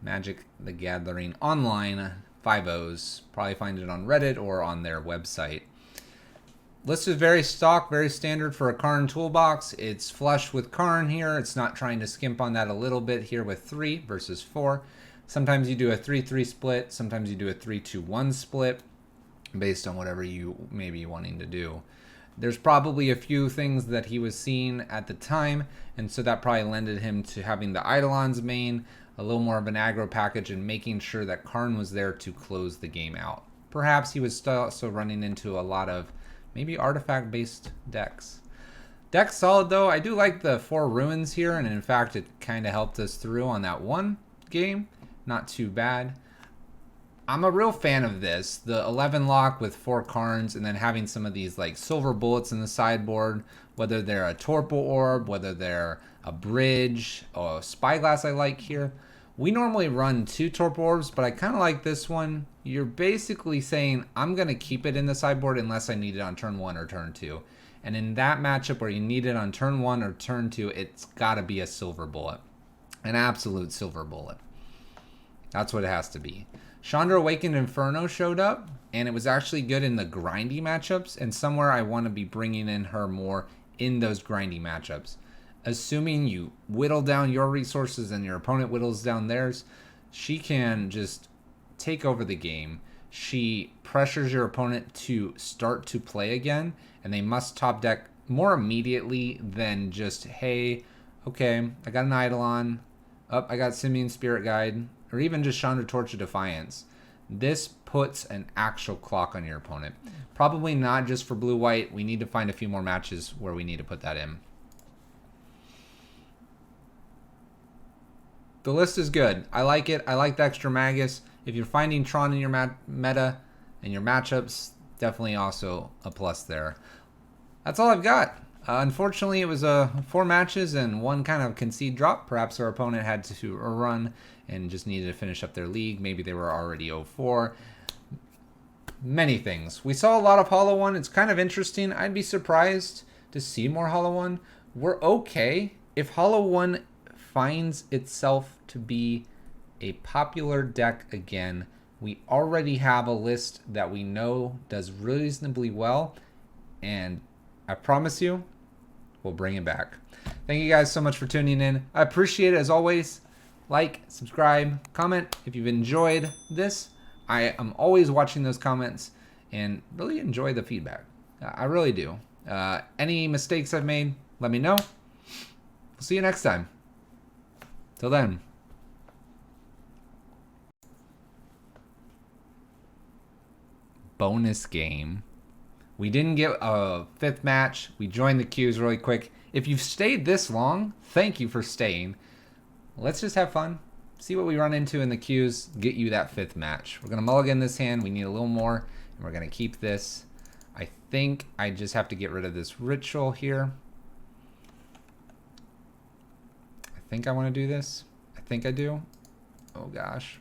Magic the Gathering online 5-0s. Probably find it on Reddit or on their website. List is very stock, very standard for a Karn toolbox. It's flush with Karn here. It's not trying to skimp on that a little bit here with 3 versus 4. Sometimes you do a 3-3 split. Sometimes you do a 3-2-1 split based on whatever you may be wanting to do. There's probably a few things that he was seeing at the time, and so that probably lended him to having the Eidolon's main, a little more of an aggro package, and making sure that Karn was there to close the game out. Perhaps he was still also running into a lot of maybe artifact-based decks. Deck's solid, though. I do like the 4 ruins here, and in fact, it kind of helped us through on that one game. Not too bad. I'm a real fan of this. The 11 lock with 4 Karns and then having some of these like silver bullets in the sideboard, whether they're a Torpor Orb, whether they're a Bridge, or a Spyglass I like here. We normally run 2 Torpor Orbs, but I kind of like this one. You're basically saying, I'm going to keep it in the sideboard unless I need it on turn 1 or turn 2. And in that matchup where you need it on turn 1 or turn 2, it's got to be a silver bullet. An absolute silver bullet. That's what it has to be. Chandra Awakened Inferno showed up, and it was actually good in the grindy matchups, and somewhere I want to be bringing in her more in those grindy matchups. Assuming you whittle down your resources and your opponent whittles down theirs, she can just take over the game. She pressures your opponent to start to play again, and they must top deck more immediately than just, hey, okay, I got an Eidolon, I got Simian Spirit Guide, or even just Chandra Torch of Defiance. This puts an actual clock on your opponent. Probably not just for blue-white. We need to find a few more matches where we need to put that in. The list is good. I like it. I like the extra Magus. If you're finding Tron in your meta and your matchups, definitely also a plus there. That's all I've got. Unfortunately, it was 4 matches and one kind of concede drop. Perhaps our opponent had to run and just needed to finish up their league. Maybe they were already 0-4. Many things. We saw a lot of Hollow One. It's kind of interesting. I'd be surprised to see more Hollow One. We're okay. If Hollow One finds itself to be a popular deck again, we already have a list that we know does reasonably well, and I promise you, we'll bring it back. Thank you guys so much for tuning in. I appreciate it as always. Like, subscribe, comment if you've enjoyed this. I am always watching those comments and really enjoy the feedback. I really do. Any mistakes I've made, let me know. We'll see you next time. Till then. Bonus game. We didn't get a 5th match. We joined the queues really quick. If you've stayed this long, thank you for staying. Let's just have fun. See what we run into in the queues. Get you that 5th match. We're going to mulligan this hand. We need a little more. And we're going to keep this. I think I just have to get rid of this ritual here. I think I want to do this. I think I do. Oh gosh.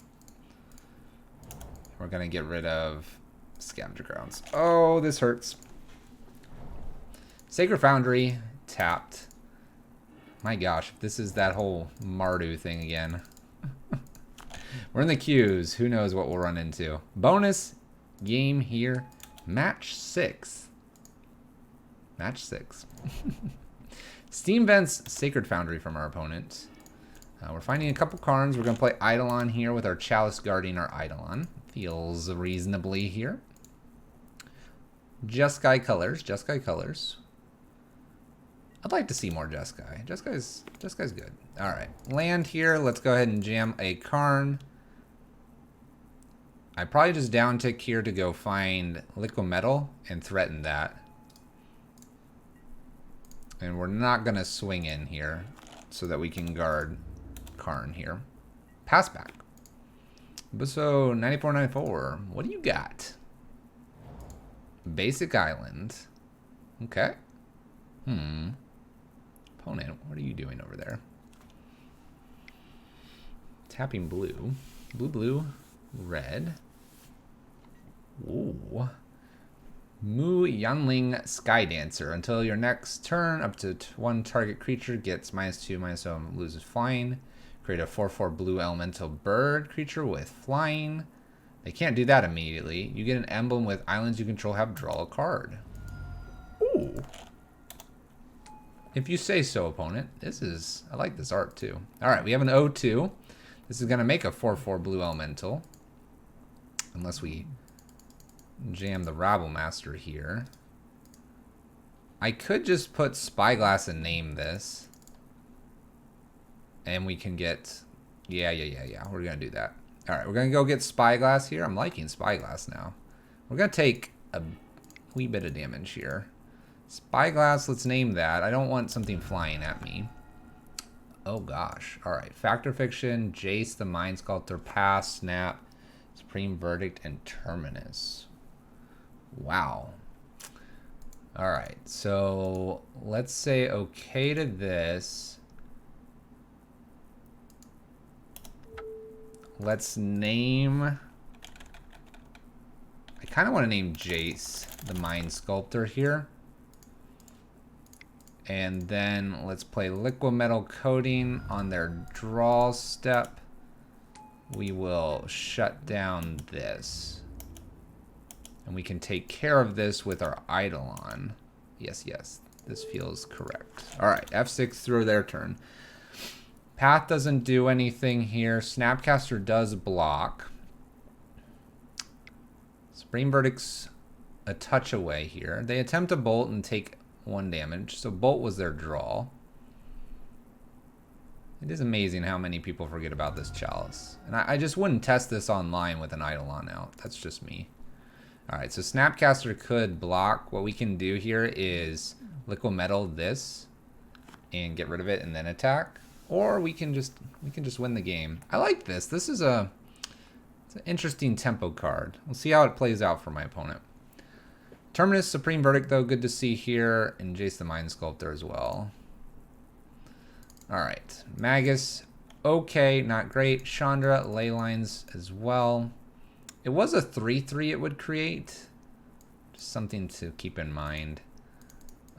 We're going to get rid of Scavenger Grounds. Oh, this hurts. Sacred Foundry tapped. My gosh, this is that whole Mardu thing again. We're in the queues. Who knows what we'll run into. Bonus game here. Match 6. Match 6. Steam Vents Sacred Foundry from our opponent. We're finding a couple Karns. We're going to play Eidolon here with our Chalice guarding our Eidolon. Feels reasonably here. Jeskai colors. Jeskai colors. I'd like to see more Jeskai. Jeskai's good. Alright. Land here. Let's go ahead and jam a Karn. I probably just down tick here to go find Liquimetal and threaten that. And we're not going to swing in here so that we can guard Karn here. Pass back. Busso 9494. What do you got? Basic Island. Okay. Opponent, what are you doing over there? Tapping blue. Blue, red. Ooh. Mu Yanling Sky Dancer. Until your next turn, up to 1 target creature gets -2/-0, loses flying. Create a 4/4 blue elemental bird creature with flying. They can't do that immediately. You get an emblem with islands you control, have draw a card. Ooh. If you say so, opponent. I like this art too. Alright, we have an 0/2. This is going to make a 4/4 blue elemental. Unless we jam the Rabblemaster here. I could just put Spyglass and name this. And we can get... Yeah. We're going to do that. Alright, we're going to go get Spyglass here. I'm liking Spyglass now. We're going to take a wee bit of damage here. Spyglass, let's name that. I don't want something flying at me. Oh gosh. Alright, Factor Fiction, Jace the Mind Sculptor, Pass, Snap, Supreme Verdict, and Terminus. Wow. Alright, so let's say okay to this. Let's name... I kind of want to name Jace the Mind Sculptor here. And then let's play Liquimetal Coating on their draw step. We will shut down this. And we can take care of this with our Eidolon. Yes, this feels correct. Alright, F6 through their turn. Path doesn't do anything here. Snapcaster does block. Supreme Verdict's a touch away here. They attempt to bolt and take 1 damage. So bolt was their draw. It is amazing how many people forget about this Chalice. And I just wouldn't test this online with an Eidolon out. That's just me. Alright, so Snapcaster could block. What we can do here is Liquimetal this and get rid of it and then attack. Or we can just win the game. I like this. This is it's an interesting tempo card. We'll see how it plays out for my opponent. Terminus, Supreme Verdict, though, good to see here. And Jace the Mind Sculptor as well. Alright, Magus, okay, not great. Chandra, Ley Lines as well. It was a 3/3 it would create. Just something to keep in mind.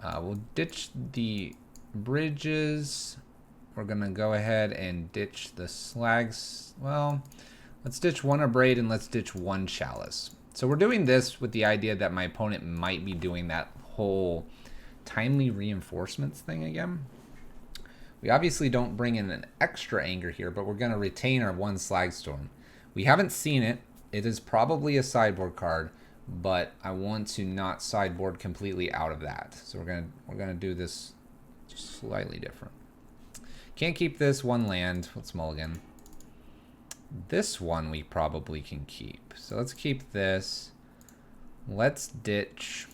We'll ditch the bridges. We're going to go ahead and ditch the slags. Well, let's ditch one Abrade and let's ditch one Chalice. So we're doing this with the idea that my opponent might be doing that whole timely reinforcements thing again. We obviously don't bring in an extra anger here, but we're going to retain our one Slagstorm. We haven't seen it. It is probably a sideboard card, but I want to not sideboard completely out of that. So we're gonna do this slightly different. Can't keep this one land. Let's mulligan. This one we probably can keep. So let's keep this. Let's ditch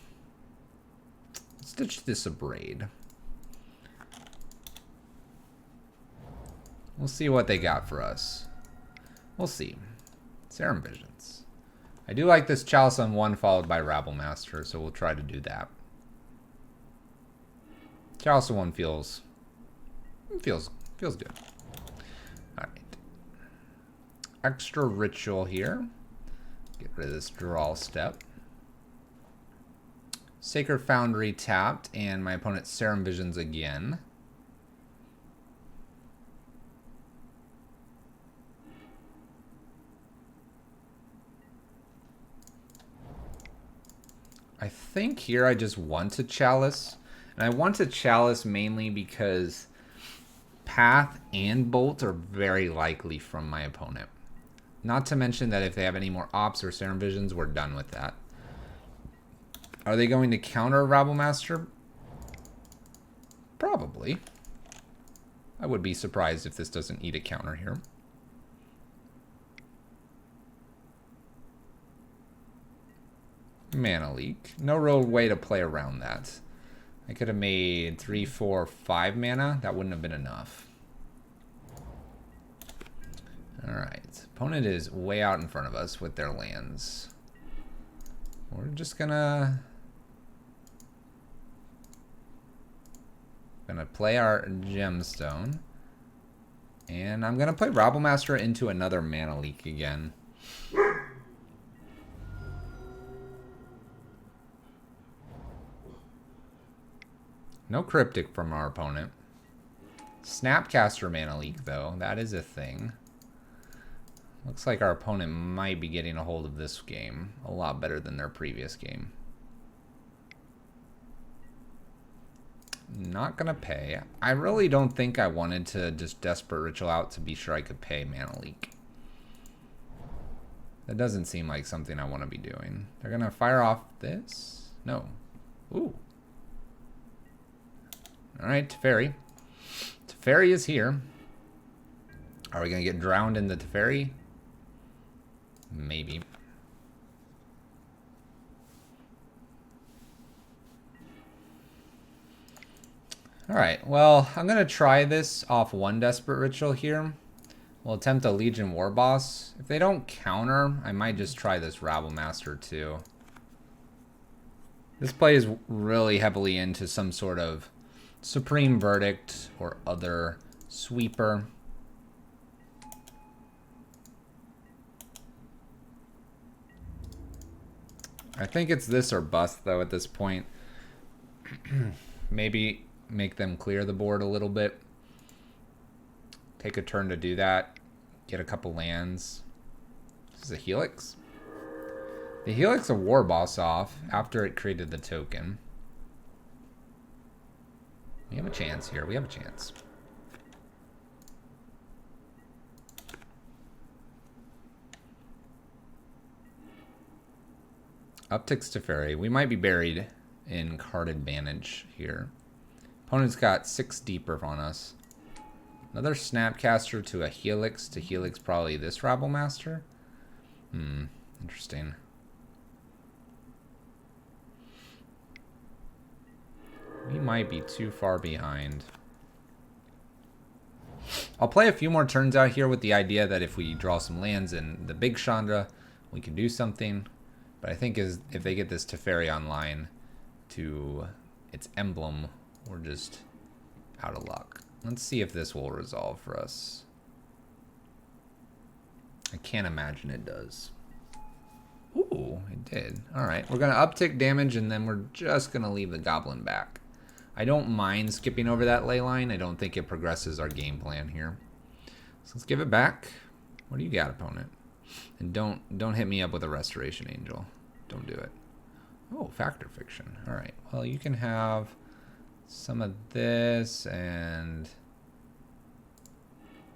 this Abrade. We'll see what they got for us. We'll see. Serum Visions. I do like this Chalice on 1 followed by Rabblemaster, so we'll try to do that. Chalice on 1 feels good. Alright. Extra Ritual here. Get rid of this draw step. Sacred Foundry tapped, and my opponent's Serum Visions again. I think here I just want a Chalice. And I want a Chalice mainly because Path and Bolt are very likely from my opponent. Not to mention that if they have any more Ops or Serum Visions, we're done with that. Are they going to counter Rabblemaster? Probably. I would be surprised if this doesn't eat a counter here. Mana leak. No real way to play around that. I could have made 3, 4, 5 mana. That wouldn't have been enough. Alright. Opponent is way out in front of us with their lands. We're just gonna play our Gemstone. And I'm gonna play Rabblemaster into another mana leak again. No Cryptic from our opponent. Snapcaster mana leak, though. That is a thing. Looks like our opponent might be getting a hold of this game a lot better than their previous game. Not gonna pay. I really don't think I wanted to just Desperate Ritual out to be sure I could pay mana leak. That doesn't seem like something I want to be doing. They're gonna fire off this? No. Ooh. Alright, Teferi. Teferi is here. Are we going to get drowned in the Teferi? Maybe. Alright, well, I'm going to try this off one Desperate Ritual here. We'll attempt a Legion Warboss. If they don't counter, I might just try this Rabblemaster too. This plays really heavily into some sort of Supreme Verdict or other sweeper. I think it's this or bust though at this point. Maybe make them clear the board a little bit. Take a turn to do that. Get a couple lands. This is a Helix. The Helix a Warboss off after it created the token. We have a chance here. We have a chance. Upticks Teferi. We might be buried in card advantage here. Opponent's got 6 deeper on us. Another Snapcaster to a Helix. To Helix probably this Rabblemaster. Interesting. We might be too far behind. I'll play a few more turns out here with the idea that if we draw some lands in the big Chandra, we can do something. But I think if they get this Teferi online to its emblem, we're just out of luck. Let's see if this will resolve for us. I can't imagine it does. Ooh, it did. Alright, we're going to uptick damage and then we're just going to leave the Goblin back. I don't mind skipping over that ley line. I don't think it progresses our game plan here. So let's give it back. What do you got, opponent? And don't hit me up with a Restoration Angel. Don't do it. Oh, Factor Fiction. Alright, well you can have some of this and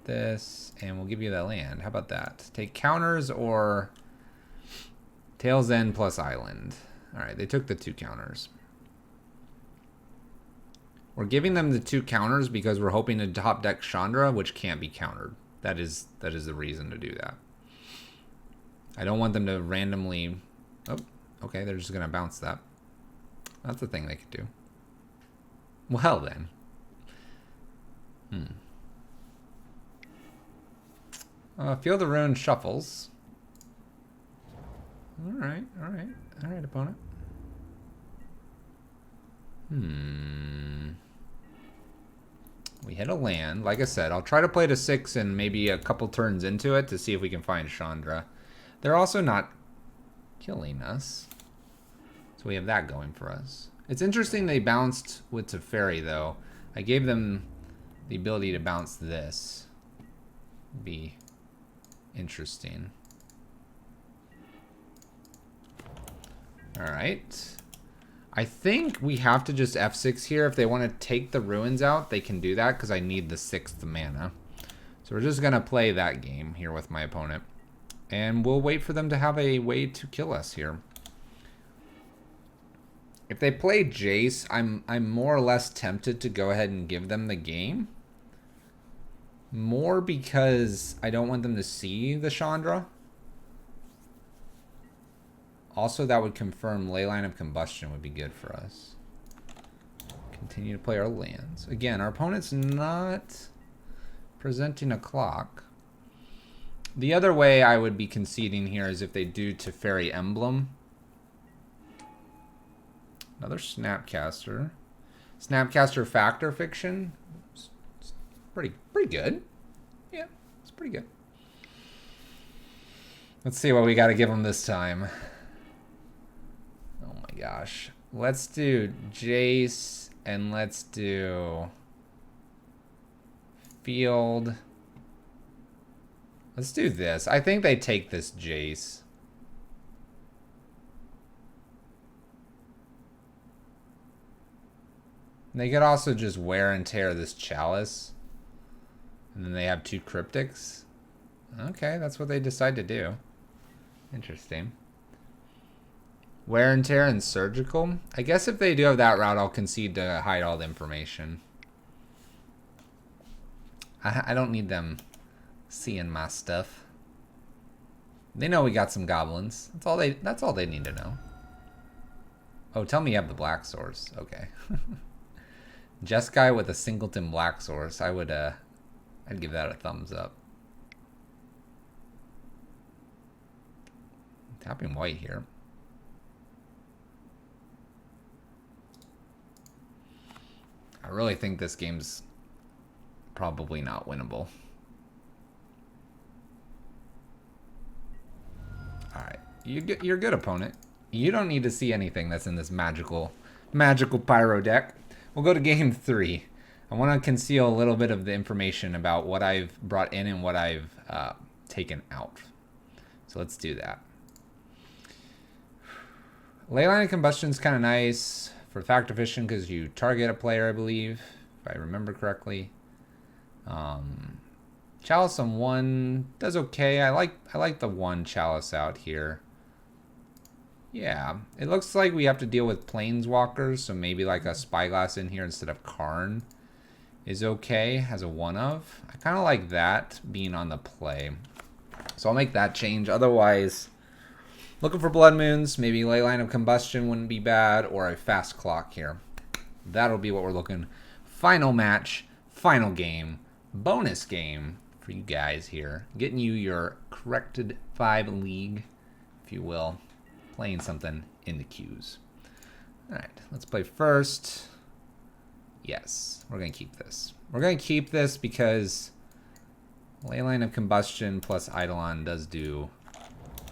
this, and we'll give you that land. How about that? Take counters or Tail's End plus Island. Alright, they took the 2 counters. We're giving them the 2 counters because we're hoping to top deck Chandra, which can't be countered. That is the reason to do that. I don't want them to randomly... Oh, okay, they're just going to bounce that. That's a thing they could do. Well, then. Field of Ruin shuffles. Alright, opponent. We hit a land. Like I said, I'll try to play to 6 and maybe a couple turns into it to see if we can find Chandra. They're also not killing us. So we have that going for us. It's interesting they bounced with Teferi, though. I gave them the ability to bounce this. Be interesting. Alright. I think we have to just F6 here. If they want to take the ruins out, they can do that because I need the 6th mana. So we're just going to play that game here with my opponent. And we'll wait for them to have a way to kill us here. If they play Jace, I'm more or less tempted to go ahead and give them the game. More because I don't want them to see the Chandra. Also, that would confirm Leyline of Combustion would be good for us. Continue to play our lands. Again, our opponent's not presenting a clock. The other way I would be conceding here is if they do Teferi Emblem. Another Snapcaster. Snapcaster Factor Fiction. It's pretty good. Yeah, it's pretty good. Let's see what we got to give them this time. Oh my gosh. Let's do Jace and let's do Field. Let's do this. I think they take this Jace. They could also just wear and tear this Chalice. And then they have 2 Cryptics. Okay, that's what they decide to do. Interesting. Wear and tear and surgical. I guess if they do have that route, I'll concede to hide all the information. I don't need them seeing my stuff. They know we got some goblins. That's all they need to know. Oh, tell me you have the black source. Okay. Jeskai with a singleton black source. I'd give that a thumbs up. Tapping white here. I really think this game's probably not winnable. Alright. You're a good opponent. You don't need to see anything that's in this magical Pyro deck. We'll go to game 3. I want to conceal a little bit of the information about what I've brought in and what I've taken out. So let's do that. Leyline of Combustion is kind of nice for Factor Fiction because you target a player, I believe, if I remember correctly. Chalice on 1 does okay. I like the 1 Chalice out here. Yeah, it looks like we have to deal with Planeswalkers, so maybe like a Spyglass in here instead of Karn is okay as a one of. I kind of like that being on the play. So I'll make that change. Otherwise, looking for Blood Moons. Maybe Leyline of Combustion wouldn't be bad, or a Fast Clock here. That'll be what we're looking. Final match, final game, bonus game for you guys here. Getting you your corrected 5 league, if you will. Playing something in the queues. Alright, let's play first. Yes, we're going to keep this. We're going to keep this because Leyline of Combustion plus Eidolon does do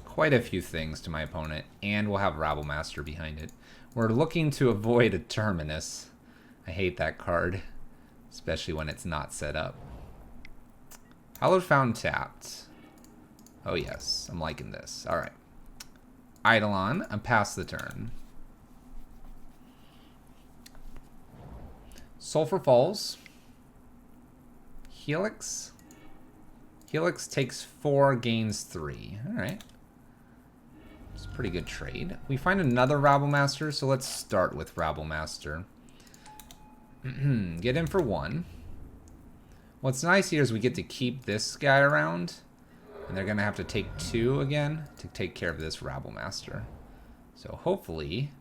quite a few things to my opponent, and we'll have Rabblemaster behind it. We're looking to avoid a Terminus. I hate that card, especially when it's not set up. Hallowed Fountain tapped. Oh yes, I'm liking this. Alright. Eidolon, I'm past the turn. Sulfur Falls. Helix. Helix takes 4, gains 3. Alright. It's a pretty good trade. We find another Rabblemaster, so let's start with Rabblemaster. Get in for 1. What's nice here is we get to keep this guy around. And they're going to have to take 2 again to take care of this Rabblemaster. So hopefully,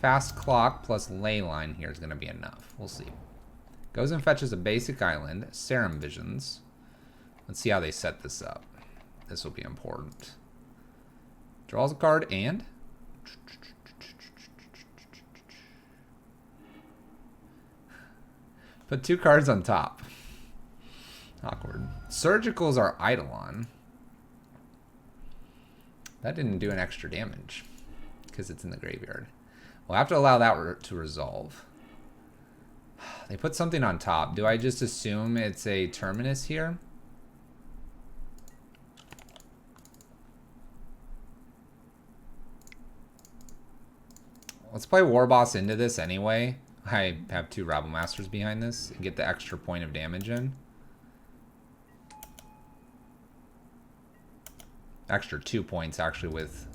Fast Clock plus Leyline here is going to be enough. We'll see. Goes and fetches a basic island, Serum Visions. Let's see how they set this up. This will be important. Draws a card and... put 2 cards on top. Awkward. Surgicals are Eidolon. That didn't do an extra damage because it's in the graveyard. We'll have to allow that to resolve. They put something on top. Do I just assume it's a Terminus here? Let's play Warboss into this anyway. I have 2 Rabblmasters behind this and get the extra point of damage in. Extra 2 points actually with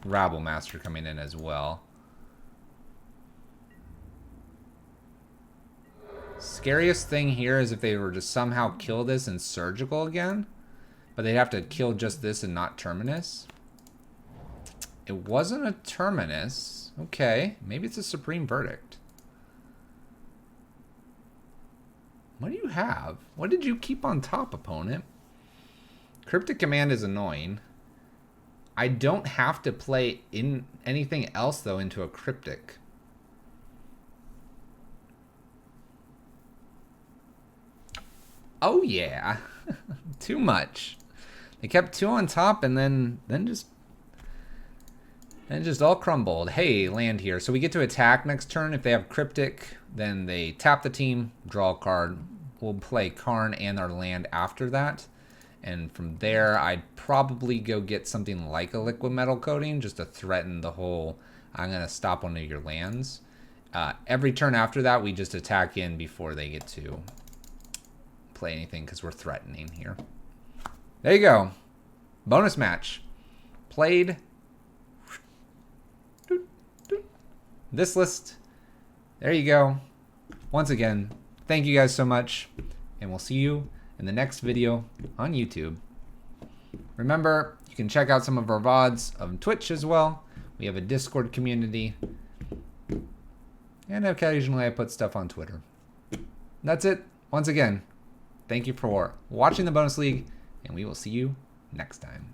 Rabblemaster coming in as well. Scariest thing here is if they were to somehow kill this and Surgical again. But they'd have to kill just this and not Terminus. It wasn't a Terminus. Okay, maybe it's a Supreme Verdict. What do you have? What did you keep on top, opponent? Cryptic Command is annoying. I don't have to play in anything else, though, into a Cryptic. Oh, yeah. Too much. They kept 2 on top and then just all crumbled. Hey, land here. So we get to attack next turn. If they have Cryptic, then they tap the team, draw a card. We'll play Karn and our land after that. And from there, I'd probably go get something like a Liquimetal coating just to threaten the whole, I'm going to stop one of your lands. Every turn after that, we just attack in before they get to play anything because we're threatening here. There you go. Bonus match. Played. This list. There you go. Once again, thank you guys so much. And we'll see you in the next video on YouTube. Remember, you can check out some of our VODs on Twitch as well. We have a Discord community. And occasionally I put stuff on Twitter. That's it. Once again, thank you for watching the Bonus League, and we will see you next time.